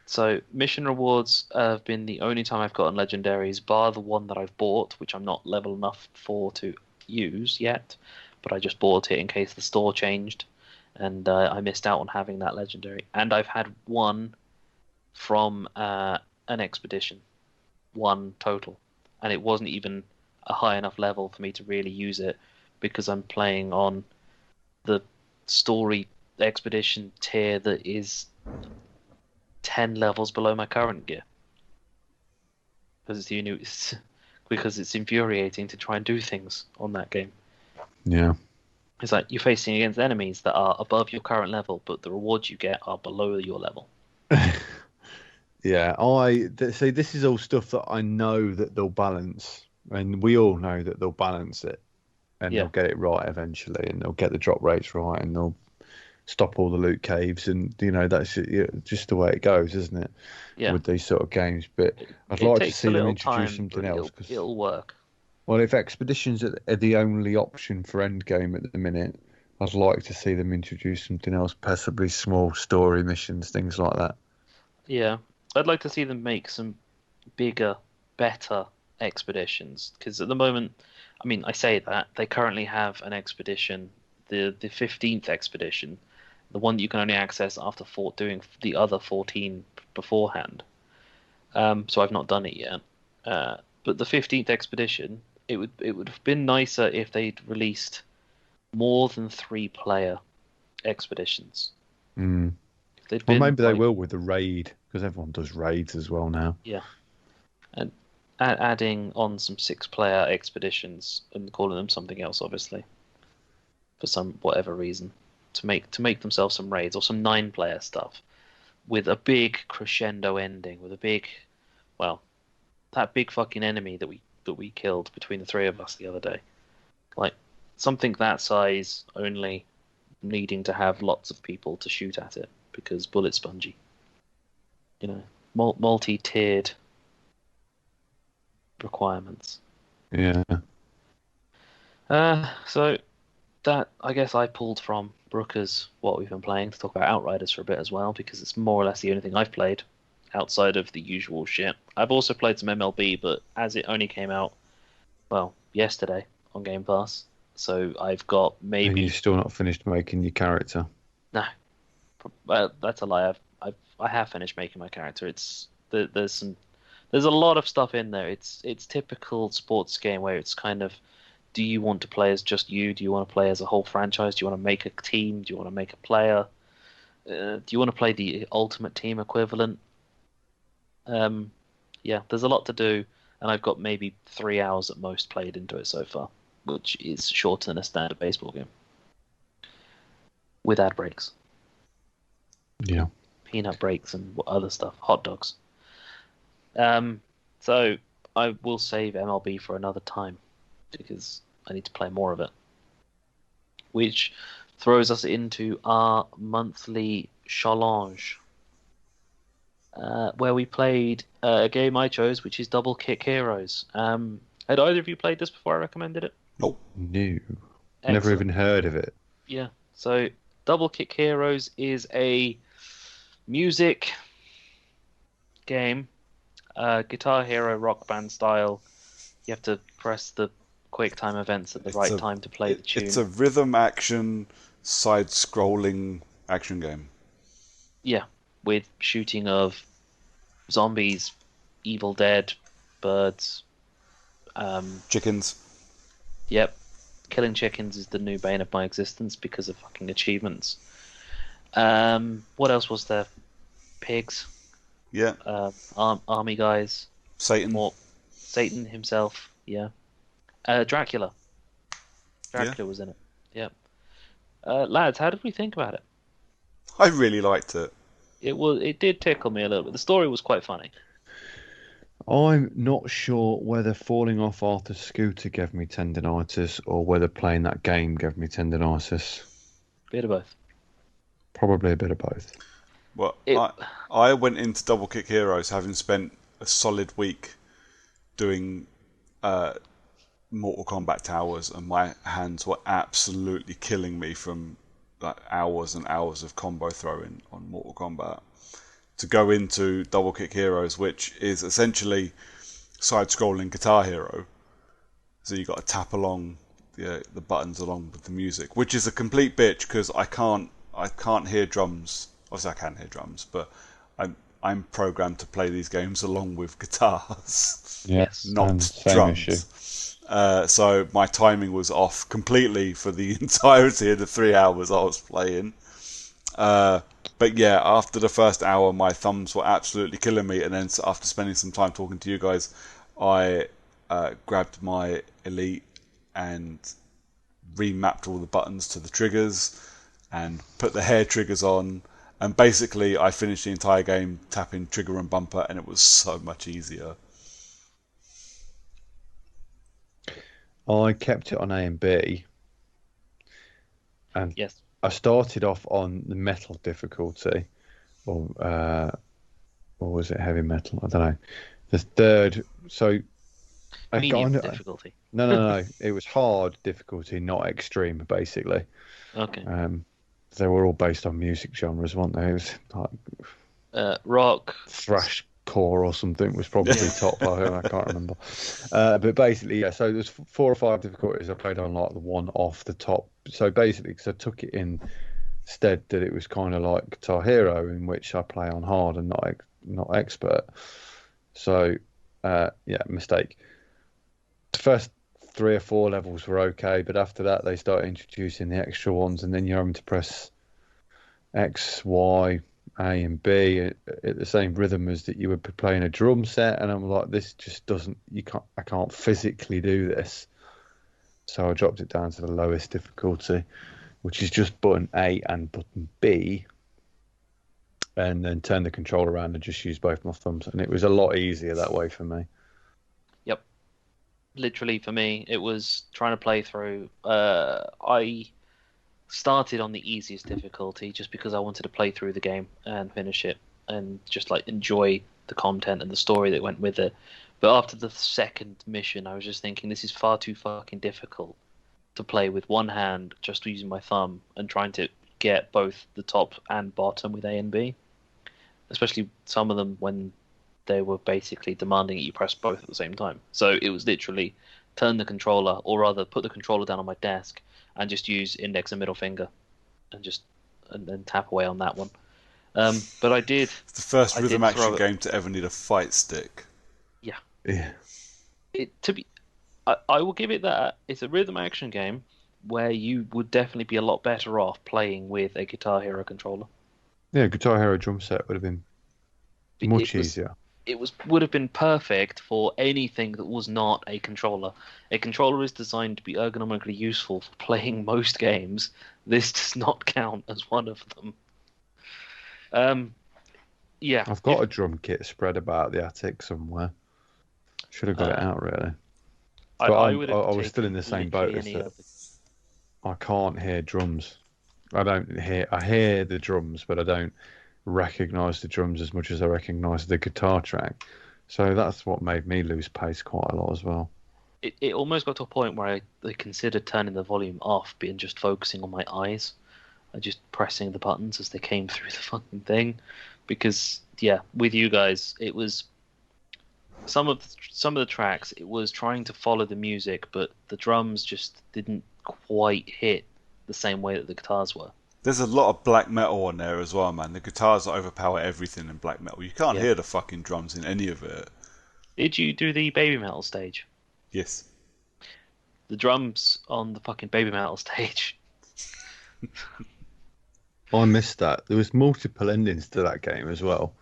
So mission rewards have been the only time I've gotten legendaries, bar the one that I've bought, which I'm not level enough for to use yet, but I just bought it in case the store changed, and I missed out on having that legendary. And I've had one from an expedition, one total, and it wasn't even a high enough level for me to really use it because I'm playing on the story expedition tier that is 10 levels below my current gear. Because it's infuriating to try and do things on that game. Yeah. It's like you're facing against enemies that are above your current level, but the rewards you get are below your level. Yeah, see, this is all stuff that I know that they'll balance, and we all know that they'll balance it, and Yeah. they'll get it right eventually, and they'll get the drop rates right, and they'll stop all the loot caves, and that's just the way it goes, isn't it? Yeah. With these sort of games, but I'd It like to takes see a them little introduce time, something but else. it'll work. Well, if expeditions are the only option for endgame at the minute, I'd like to see them introduce something else, possibly small story missions, things like that. Yeah, I'd like to see them make some bigger, better expeditions. Because at the moment, I mean, I say that they currently have an expedition, the 15th expedition, the one that you can only access after doing the other 14 beforehand. So I've not done it yet. But the 15th expedition, it would have been nicer if they'd released more than 3-player expeditions. Mm. If they'd Well, been maybe they like- will with the raid, because everyone does raids as well now. Yeah. And adding on some 6-player expeditions and calling them something else, obviously, for some whatever reason. to make themselves some raids or some 9-player stuff with a big crescendo ending, with a big, well, that big fucking enemy that we killed between the three of us the other day. Like something that size, only needing to have lots of people to shoot at it because bullet spongy. You know, multi-tiered requirements. Yeah. So that I guess I pulled from Brooker's what we've been playing to talk about Outriders for a bit as well, because it's more or less the only thing I've played outside of the usual shit. I've also played some MLB, but as it only came out, well, yesterday on Game Pass, so I've got maybe. And you're still not finished making your character. No, that's a lie. I have finished making my character. There's a lot of stuff in there. It's typical sports game where it's kind of, do you want to play as just you? Do you want to play as a whole franchise? Do you want to make a team? Do you want to make a player? Do you want to play the Ultimate Team equivalent? Yeah, there's a lot to do, and I've got maybe 3 hours at most played into it so far, which is shorter than a standard baseball game. With ad breaks. Yeah. Peanut breaks and other stuff. Hot dogs. So I will save MLB for another time because I need to play more of it. Which throws us into our monthly challenge, where we played a game I chose, which is Double Kick Heroes. Had either of you played this before I recommended it? Nope. No. Never even heard of it. Yeah. So Double Kick Heroes is a music game, Guitar Hero Rock Band style. You have to press the quick time events at the right time to play the tune. It's a rhythm action, side-scrolling action game. Yeah, with shooting of zombies, Evil Dead, birds, Chickens. Yep. Killing chickens is the new bane of my existence because of fucking achievements. What else was there? Pigs. Yeah. Army guys. Satan. Satan himself. Yeah. Dracula. Dracula was in it. Yep. Lads, how did we think about it? I really liked it. It did tickle me a little bit. The story was quite funny. I'm not sure whether falling off Arthur's scooter gave me tendinitis or whether playing that game gave me tendinitis. Bit of both. Probably a bit of both. Well, I went into Double Kick Heroes having spent a solid week doing Mortal Kombat Towers, and my hands were absolutely killing me from like hours and hours of combo throwing on Mortal Kombat. To go into Double Kick Heroes, which is essentially side-scrolling Guitar Hero, so you got to tap along the buttons along with the music, which is a complete bitch because I can't hear drums. Obviously, I can hear drums, but I'm programmed to play these games along with guitars, yes, not drums. So my timing was off completely for the entirety of the 3 hours I was playing. But yeah, after the first hour, my thumbs were absolutely killing me. And then after spending some time talking to you guys, I grabbed my Elite and remapped all the buttons to the triggers and put the hair triggers on. And basically, I finished the entire game tapping trigger and bumper, and it was so much easier. I kept it on A and B. And yes. I started off on the metal difficulty, or was it heavy metal? I don't know. The third, so medium difficulty. No. It was hard difficulty, not extreme, basically. Okay. They were all based on music genres, weren't they? It was like rock, thrash core or something was probably top. I can't remember. But basically, yeah. So there's 4 or 5 difficulties. I played on like the one off the top. So basically, because I took it in instead that it was kind of like Guitar Hero, in which I play on hard and not expert. So yeah, mistake. The first 3 or 4 levels were okay, but after that they started introducing the extra ones, and then you're having to press X, Y, A and B at the same rhythm as that you would be playing a drum set, and I'm like, this just doesn't, I can't physically do this. So I dropped it down to the lowest difficulty, which is just button A and button B, and then turn the controller around and just use both my thumbs. And it was a lot easier that way for me. Yep. Literally, for me, it was trying to play through. I started on the easiest difficulty just because I wanted to play through the game and finish it and just like enjoy the content and the story that went with it. But after the second mission, I was just thinking, this is far too fucking difficult to play with one hand, just using my thumb and trying to get both the top and bottom with A and B. Especially some of them when they were basically demanding that you press both at the same time. So it was literally turn the controller, or rather put the controller down on my desk and just use index and middle finger and then tap away on that one. But I did. It's the first rhythm action game to ever need a fight stick. Yeah. I will give it that. It's a rhythm action game where you would definitely be a lot better off playing with a Guitar Hero controller. Yeah, Guitar Hero drum set would have been much easier. It would have been perfect for anything that was not a controller. A controller is designed to be ergonomically useful for playing most games. This does not count as one of them. Yeah. I've got a drum kit spread about the attic somewhere. Should have got it out, really. But I was still in the same boat as that. I can't hear drums. I hear the drums, but I don't recognise the drums as much as I recognise the guitar track. So that's what made me lose pace quite a lot as well. It almost got to a point where I considered turning the volume off and just focusing on my eyes and just pressing the buttons as they came through the fucking thing. Because, yeah, with you guys, it was some of the tracks, it was trying to follow the music, but the drums just didn't quite hit the same way that the guitars were. There's a lot of black metal on there as well, man. The guitars overpower everything in black metal. You can't hear the fucking drums in any of it. Did you do the baby metal stage? Yes. The drums on the fucking baby metal stage. I missed that. There was multiple endings to that game as well.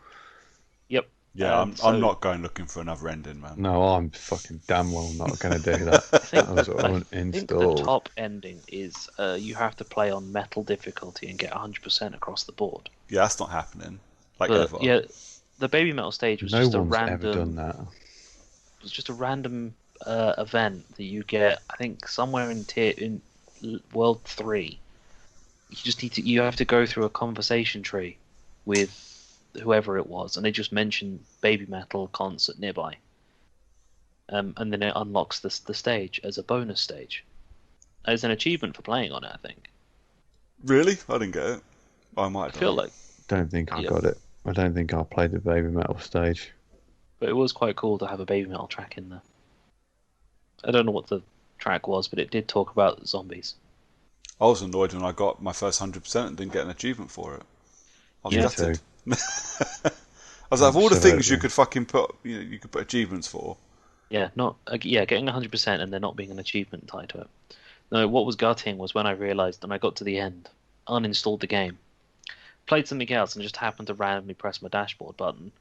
Yep. Yeah, I'm not going looking for another ending, man. No, I'm fucking damn well not going to do that. I think the top ending is you have to play on metal difficulty and get 100% across the board. Yeah, that's not happening. Ever. Yeah, the baby metal stage was just a random. Ever done that. It was just a random event that you get. I think somewhere in World 3. You have to go through a conversation tree with whoever it was, and they just mention baby metal concert nearby, and then it unlocks the stage as a bonus stage, as an achievement for playing on it. I think. Really, I didn't get it. I might. I feel like. Don't think I got it. I don't think I played the baby metal stage. But it was quite cool to have a baby metal track in there. I don't know what the track was, but it did talk about zombies. I was annoyed when I got my first 100% and didn't get an achievement for it. I was gutted. I was like, of all the things you could fucking put, you could put achievements for. Yeah, getting 100% and there not being an achievement tied to it. No, what was gutting was when I realised, and I got to the end, uninstalled the game, played something else, and just happened to randomly press my dashboard button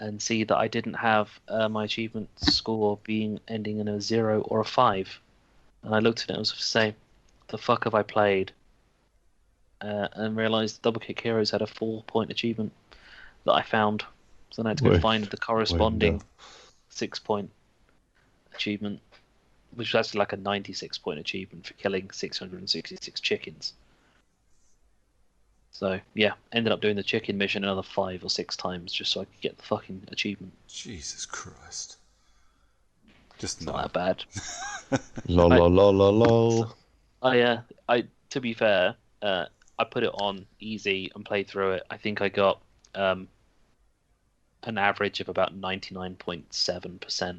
and see that I didn't have my achievement score ending in a 0 or a 5. And I looked at it and it was the same. The fuck have I played? And realised Double Kick Heroes had a 4-point achievement that I found. So then I had to go find the corresponding 6-point achievement, which was actually like a 96-point achievement for killing 666 chickens. So, yeah, ended up doing the chicken mission another 5 or 6 times just so I could get the fucking achievement. Jesus Christ. Just not that bad. Lol. To be fair, I put it on easy and played through it. I think I got an average of about 99.7%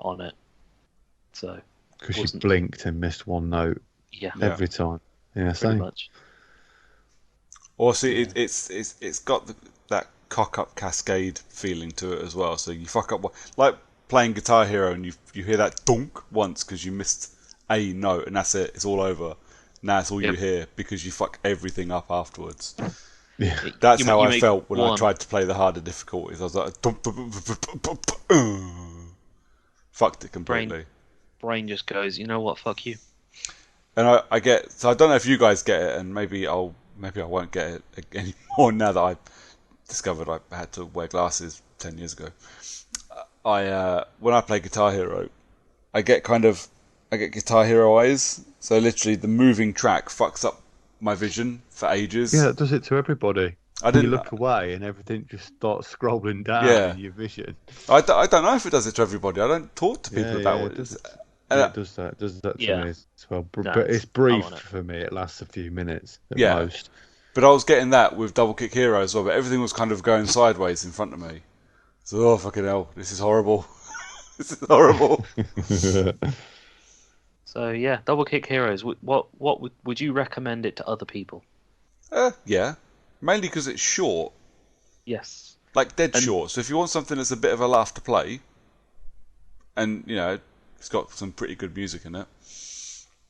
on it. So because you blinked and missed one note. Every time. Yeah, pretty same. much. Also, it's got that cock up cascade feeling to it as well. So you fuck up like playing Guitar Hero and you hear that dunk once because you missed a note and that's it. It's all over. Now it's all you hear because you fuck everything up afterwards. Yeah. That's how I felt when I tried to play the harder difficulties. I was like, fucked it completely. Brain just goes, you know what, fuck you. And I get, so I don't know if you guys get it, and maybe I won't get it anymore now that I discovered I had to wear glasses 10 years ago. When I play Guitar Hero, I get Guitar Hero eyes. So literally, the moving track fucks up my vision for ages. Yeah, it does it to everybody. You look away and everything just starts scrolling down in your vision. I don't know if it does it to everybody. I don't talk to people about it. It does that. It does that to me as well. But it's brief for me. It lasts a few minutes at most. But I was getting that with Double Kick Hero as well. But everything was kind of going sideways in front of me. So, oh fucking hell, this is horrible. This is horrible. So yeah, Double Kick Heroes. What would you recommend it to other people? Yeah, mainly because it's short. Yes. Like dead short. So if you want something that's a bit of a laugh to play, and you know, it's got some pretty good music in it,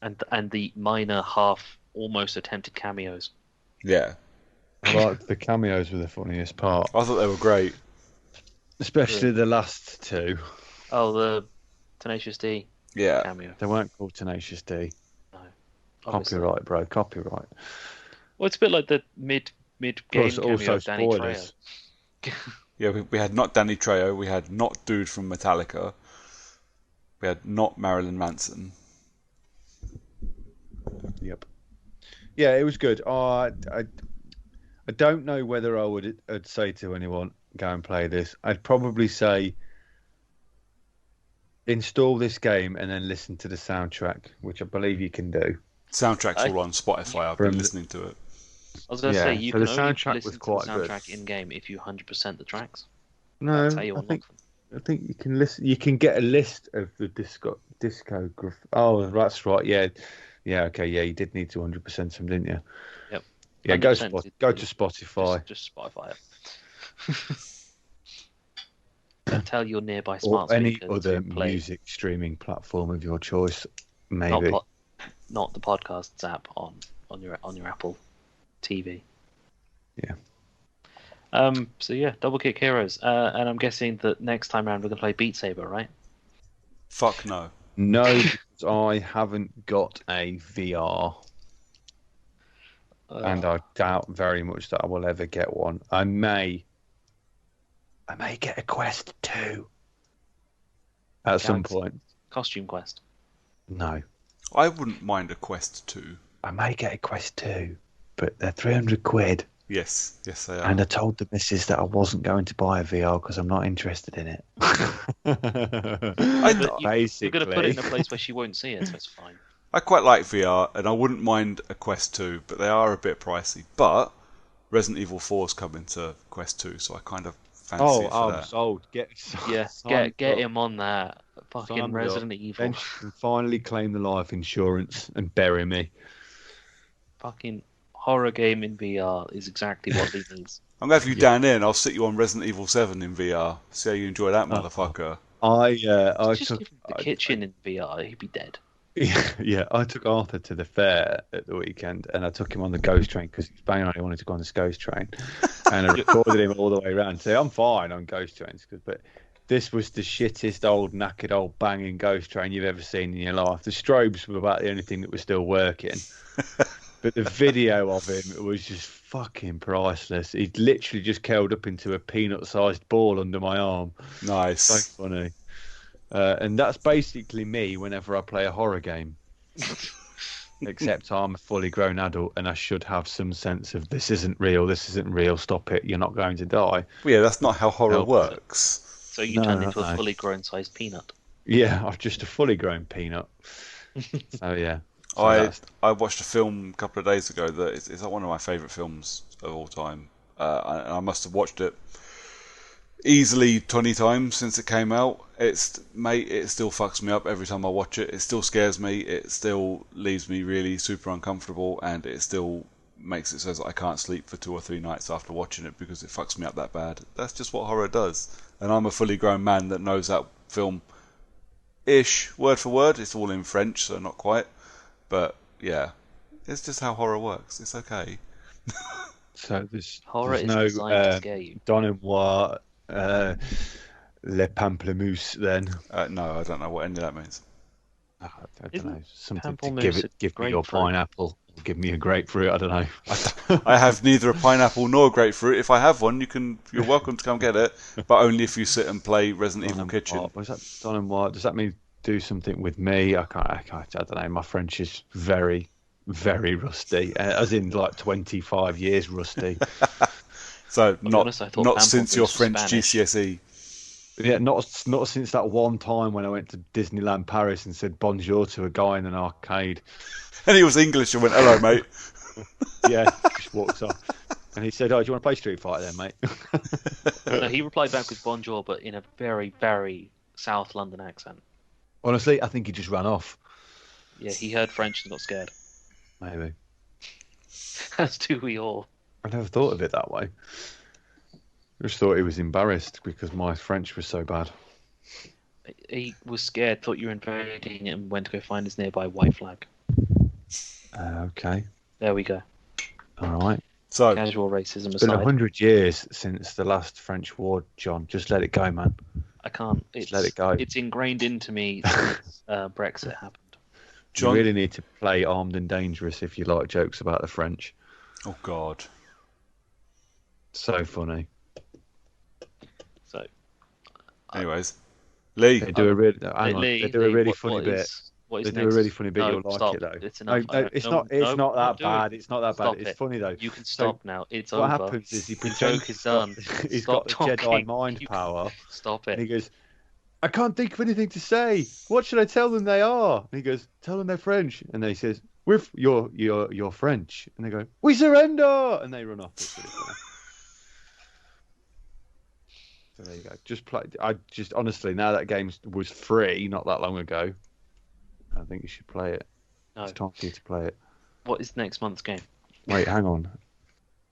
and the minor half almost attempted cameos. Yeah. I like the cameos were the funniest part. I thought they were great. Especially the last two. Oh, the Tenacious D cameo. They weren't called Tenacious D. No. Obviously. Copyright, bro. Copyright. Well, it's a bit like the mid-game cameo of Danny Trejo. Yeah, we had not Danny Trejo. We had not Dude from Metallica. We had not Marilyn Manson. Yep. Yeah, it was good. I don't know whether I'd say to anyone, go and play this. I'd probably say install this game and then listen to the soundtrack, which I believe you can do. Soundtrack's all on Spotify. I've been listening to it. I was going to say, you can the only soundtrack listen was to quite the good. soundtrack in-game if you 100% the tracks. No, That's how you unlock them. I think you can listen. You can get a list of the discography. Oh, that's right. Yeah. Okay. Yeah, you did need to 100% them, didn't you? Yep. Yeah. Go to Spotify. Just Spotify it. And tell your nearby Or smart any speaker other to play. music streaming platform of your choice. Maybe. Not the podcasts app on your Apple TV. Yeah. So yeah, Double Kick Heroes, and I'm guessing that next time around we're gonna play Beat Saber, right? Fuck no. No, because I haven't got a VR, and I doubt very much that I will ever get one. I may get a Quest 2 at some point. Costume Quest. No, I wouldn't mind a Quest 2. I may get a Quest 2, but they're 300 quid. Yes, they are. And I told the missus that I wasn't going to buy a VR because I'm not interested in it. You're going to put it in a place where she won't see it, so it's fine. I quite like VR, and I wouldn't mind a Quest 2, but they are a bit pricey. But Resident Evil 4's coming to Quest 2, so I kind of fancy it for that. I'm sold. Get him on that. Fucking Resident Evil. Then she can finally claim the life insurance and bury me. Fucking horror game in VR is exactly what he needs. I'm going to have you down there and I'll sit you on Resident Evil 7 in VR. See how you enjoy that, motherfucker. I just give him the kitchen in VR, he'd be dead. Yeah, I took Arthur to the fair at the weekend and I took him on the ghost train because bang on he wanted to go on this ghost train. And I recorded him all the way around. So I'm fine on ghost trains, but this was the shittest old knackered old banging ghost train you've ever seen in your life. The strobes were about the only thing that was still working. But the video of him was just fucking priceless. He'd literally just curled up into a peanut-sized ball under my arm. Nice. So funny. And that's basically me whenever I play a horror game. Except I'm a fully grown adult and I should have some sense of this isn't real, stop it, you're not going to die. Well, yeah, that's not how horror works. So you turned into a fully grown-sized peanut. Yeah, I'm just a fully grown peanut. So yeah. I watched a film a couple of days ago that it's like one of my favourite films of all time. And I must have watched it easily 20 times since it came out. It still fucks me up every time I watch it. It still scares me. It still leaves me really super uncomfortable, and it still makes it so that I can't sleep for 2 or 3 nights after watching it because it fucks me up that bad. That's just what horror does. And I'm a fully grown man that knows that film-ish, word for word. It's all in French, so not quite. But yeah, it's just how horror works. It's okay. So there's horror is no designed to scare you. Donnez-moi, Le Pamplemousse then. No, I don't know what any of that means. I don't Isn't know, something to pamplemousse a give me your grapefruit? pineapple, or give me a grapefruit. I don't know. I have neither a pineapple nor a grapefruit. If I have one, you're welcome to come get it, but only if you sit and play Resident Evil Kitchen. Was that Don and White? Does that mean do something with me? I don't know. My French is very, very rusty, as in like 25 years rusty. So be not honest, I thought not since pamplemousse your was French Spanish. GCSE. Yeah, not since that one time when I went to Disneyland Paris and said bonjour to a guy in an arcade. And he was English and went, "Hello, mate." Yeah, just walks off. And he said, "Oh, do you want to play Street Fighter then, mate?" No, he replied back with bonjour, but in a very, very South London accent. Honestly, I think he just ran off. Yeah, he heard French and got scared. Maybe. As do we all. I never thought of it that way. I just thought he was embarrassed because my French was so bad. He was scared, thought you were invading, and went to go find his nearby white flag. Okay. There we go. All right. So Casual racism It's been aside. 100 years since the last French war, John. Just let it go, man. I can't. Just let it go. It's ingrained into me since Brexit happened. John, You really need to play Armed and Dangerous if you like jokes about the French. oh God, So funny. So, anyways, Lee, They do a really, hang on, Lee, they do a really what- funny what bit. is- what is They do a next? really funny bit. No, You'll like stop. it though. It's No, enough. no, it's not. It's not that do it. bad. It's not that bad. Stop It's it. funny though. You can So stop now. It's what over. happens is he The pretends joke is done. he's Stop got the Jedi talking. mind You- power, Stop and he it. goes, "I can't think of anything to say. What should I tell them they are?" And he goes, "Tell them they're French." And then he says, "You're French." And they go, "We surrender!" And they run off. It's really funny. So there you go. Just play. I just honestly, now that game was free not that long ago, I think you should play it. No. It's time for you to play it. What is next month's game? Wait, hang on.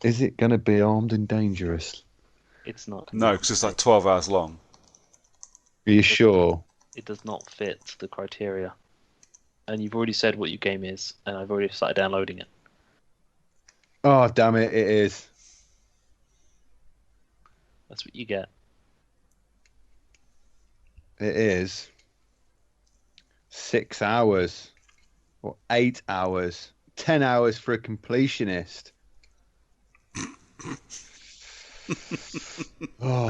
Is it going to be Armed and Dangerous? It's not. no, because it's like 12 hours long. Are you sure? It does not fit the criteria. And you've already said what your game is, and I've already started downloading it. Oh, damn it! It is. That's what you get. It is 6 hours or 8 hours, 10 hours for a completionist. Oh,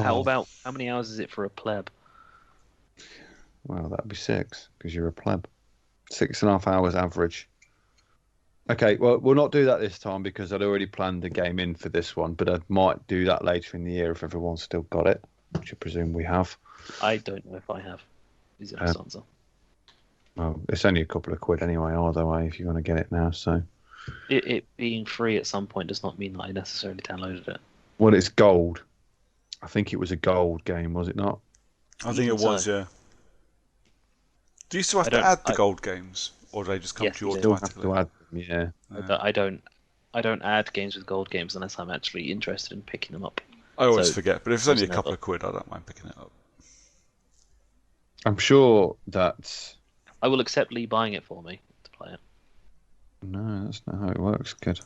How many hours is it for a pleb? well, that'd be 6 because you're a pleb. 6.5 hours average. Okay, well, we'll not do that this time because I'd already planned the game in for this one, but I might do that later in the year if everyone's still got it, which I presume we have. I don't know if I have. Is the honest answer. Well, it's only a couple of quid anyway, either way, if you want to get it now. So, It being free at some point does not mean that I necessarily downloaded it. well, it's gold. I think it was a gold game, was it not? I think it Even was, so. yeah. Do you still have I to don't- add the I- gold games, or do they just come Yes, to you you do. Still have automatically? to add them, yeah. I don't add games with gold games unless I'm actually interested in picking them up. I always So, forget, but if it's only a there's couple never- of quid, I don't mind picking it up. I'm sure that. I will accept Lee buying it for me to play it. No, that's not how it works, kid.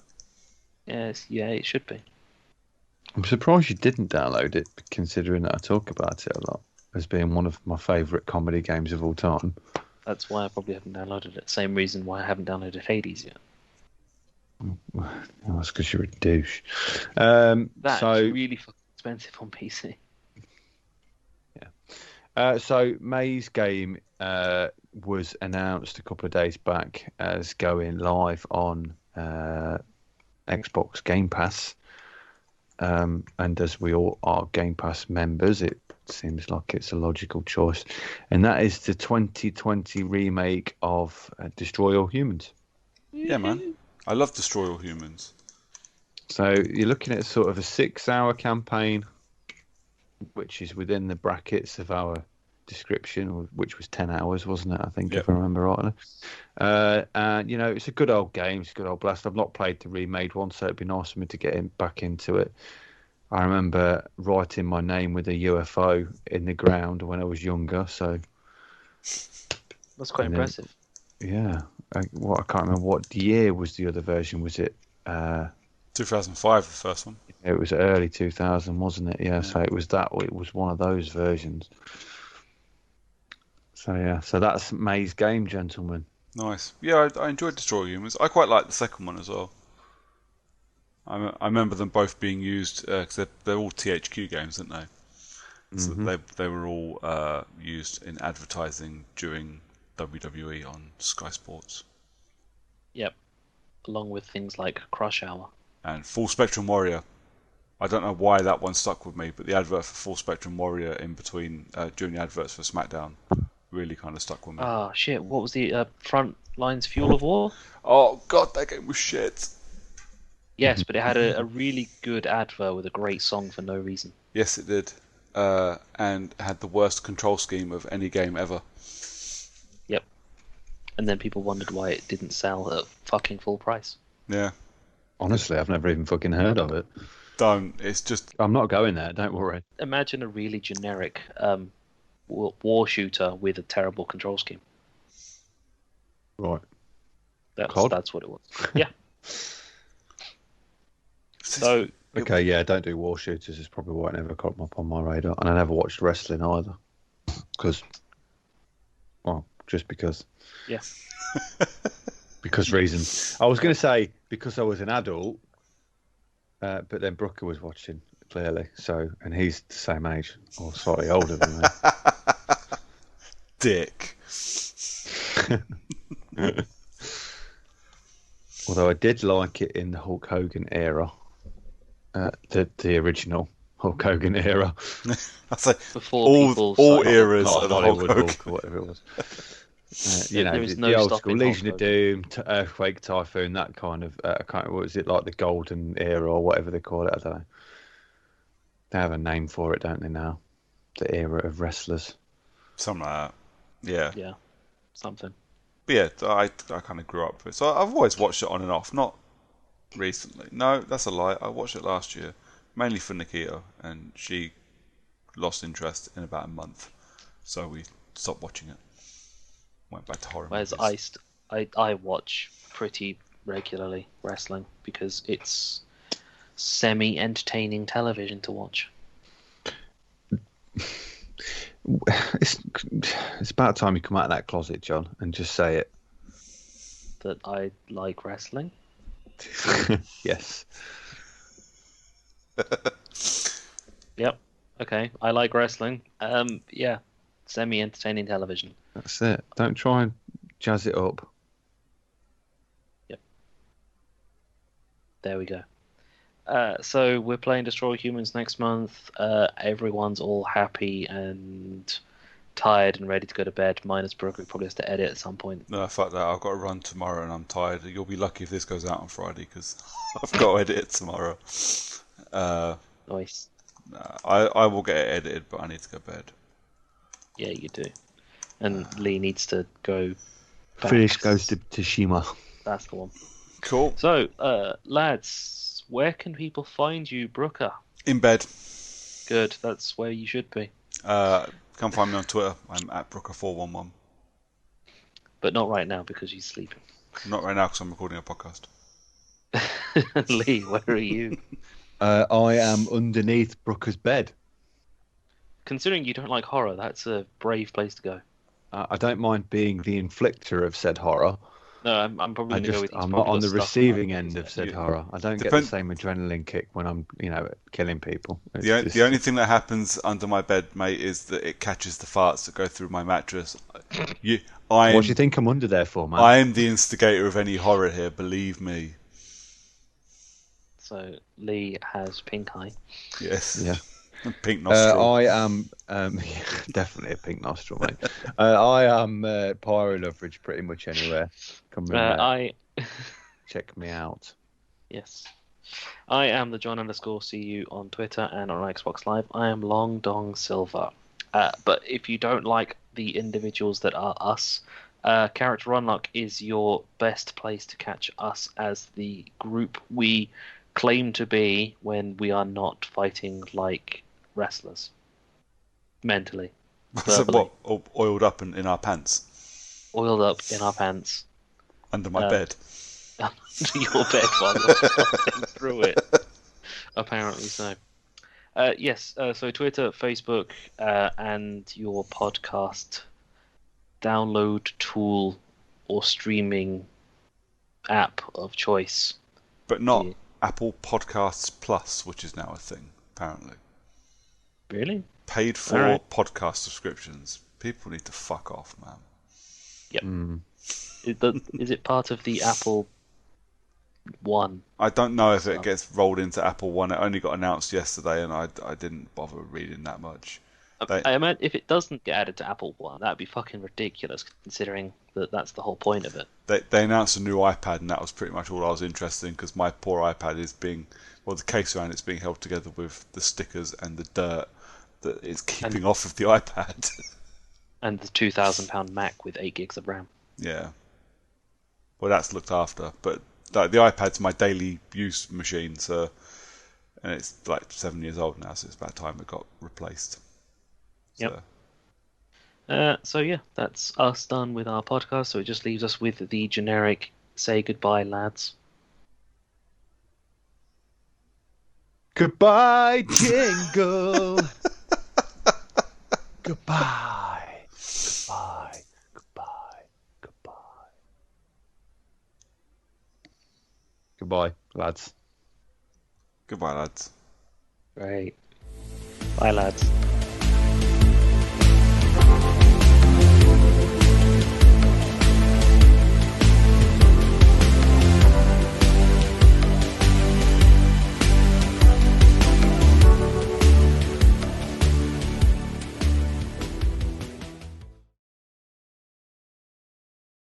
Yes, yeah, it should be. I'm surprised you didn't download it, considering that I talk about it a lot as being one of my favourite comedy games of all time. That's why I probably haven't downloaded it. Same reason why I haven't downloaded Hades yet. Well, that's because you're a douche. That's So, really fucking expensive on PC. so May's game was announced a couple of days back as going live on Xbox Game Pass. And as we all are Game Pass members, it seems like it's a logical choice. And that is the 2020 remake of Destroy All Humans. Yeah, man. I love Destroy All Humans. So you're looking at sort of a 6-hour campaign, which is within the brackets of our description, which was 10 hours, wasn't it? I think, Yep. if I remember rightly. And, you know, it's a good old game. It's a good old blast. I've not played the remade one, so it'd be nice for me to get back into it. I remember writing my name with a UFO in the ground when I was younger. So, That's quite And then- impressive. yeah. I can't remember what year was the other version. Was it... 2005, the first one. It was early 2000, wasn't it? Yeah, so it was one of those versions. So yeah, so that's May's game, gentlemen. Nice. Yeah, I enjoyed Destroy All Humans. I quite like the second one as well. I remember them both being used because they're all THQ games, aren't they? So they were all used in advertising during WWE on Sky Sports. Yep. Along with things like Crush Hour. And Full Spectrum Warrior. I don't know why that one stuck with me, but the advert for Full Spectrum Warrior in between during the adverts for SmackDown really kind of stuck with me. Ah, shit. What was the Front Lines Fuel of War? Oh god, that game was shit. Yes, but it had a really good advert with a great song for no reason. Yes, it did. And had the worst control scheme of any game ever. Yep. And then people wondered why it didn't sell at fucking full price. Yeah. Honestly, I've never even fucking heard of it. Don't. It's just... I'm not going there, don't worry. Imagine a really generic war shooter with a terrible control scheme. Right. COD? That's what it was. Yeah. So... Okay, yeah, don't do war shooters is probably why it never got up on my radar. And I never watched wrestling either. Because... Well, just because. Yeah. Because reasons. I was going to say because I was an adult, but then Brooker was watching, clearly. So, and he's the same age, or slightly older than me. Dick. Although I did like it in the Hulk Hogan era. The original Hulk Hogan era. I say Before all eras of the Hulk Hollywood Hogan. Hulk or whatever it was. There is no the old stopping school Legion Hulk of Doom, Earthquake, Typhoon, that kind of, what was it, like the Golden Era or whatever they call it? I don't know. They have a name for it, don't they now? The era of wrestlers. Something like that. Yeah. Yeah. Something. But yeah, I kind of grew up with it. So I've always watched it on and off. Not recently. No, that's a lie. I watched it last year. Mainly for Nikita. And she lost interest in about a month. So we stopped watching it. Went back to horror Whereas movies. I watch pretty regularly wrestling because it's semi-entertaining television to watch. It's about time you come out of that closet, John, and just say it. That I like wrestling. Yes. Yep. Okay. I like wrestling. Yeah. Semi-entertaining television. That's it. Don't try and jazz it up. Yep. There we go. So we're playing Destroy Humans next month. Everyone's all happy and tired and ready to go to bed. Minus Brooke, who probably has to edit at some point. No, fuck that. I've got to run tomorrow and I'm tired. You'll be lucky if this goes out on Friday because I've got to edit it tomorrow. Nice. I will get it edited, but I need to go to bed. Yeah, you do. And Lee needs to go back. Finish goes to Tashima. That's the one. Cool. So, lads, where can people find you, Brooker? In bed. Good, that's where you should be. Come find me on Twitter. I'm at Brooker411. But not right now because he's sleeping. Not right now because I'm recording a podcast. Lee, where are you? I am underneath Brooker's bed. Considering you don't like horror, that's a brave place to go. I don't mind being the inflictor of said horror. No, I'm probably going to go with I'm not on the receiving end of said You- horror. I don't get the same adrenaline kick when I'm, killing people. It's The only thing that happens under my bed, mate, is that it catches the farts that go through my mattress. What do you think I'm under there for, man? I am the instigator of any horror here, believe me. So, Lee has pink eye. Yes. Yeah. Pink nostril. I am definitely a pink nostril, mate. I am pyro leverage pretty much anywhere. Come in check me out. Yes. I am the John_CU on Twitter and on Xbox Live. I am Long Dong Silver. But if you don't like the individuals that are us, Character Unlock is your best place to catch us as the group we claim to be when we are not fighting like wrestlers. Mentally. So verbally. what? Oiled up in our pants? Oiled up in our pants. Under my bed? Under your bed while you're scrolling through it. Apparently so. Yes, so Twitter, Facebook, and your podcast download tool or streaming app of choice. But not Yeah. Apple Podcasts Plus, which is now a thing, apparently. Really? Paid for Alright. podcast subscriptions. People need to fuck off, man. Yep. Mm. Is it part of the Apple One? I don't know if it Stuff. gets rolled into Apple One. It only got announced yesterday, and I didn't bother reading that much. I meant if it doesn't get added to Apple One, that'd be fucking ridiculous, considering that that's the whole point of it. They announced a new iPad, and that was pretty much all I was interested in, because my poor iPad is being, well, the case around it's being held together with the stickers and the dirt that it's keeping off of the iPad. And the £2,000 Mac with 8 gigs of RAM. Yeah. Well, that's looked after, but like, the iPad's my daily use machine, so, and it's like 7 years old now, so it's about time it got replaced. Yep. So, So yeah, that's us done with our podcast. So it just leaves us with the generic "say goodbye, lads." Goodbye, jingle. Goodbye. Goodbye. Goodbye. Goodbye. Goodbye, lads. goodbye, lads. Great. Bye, lads.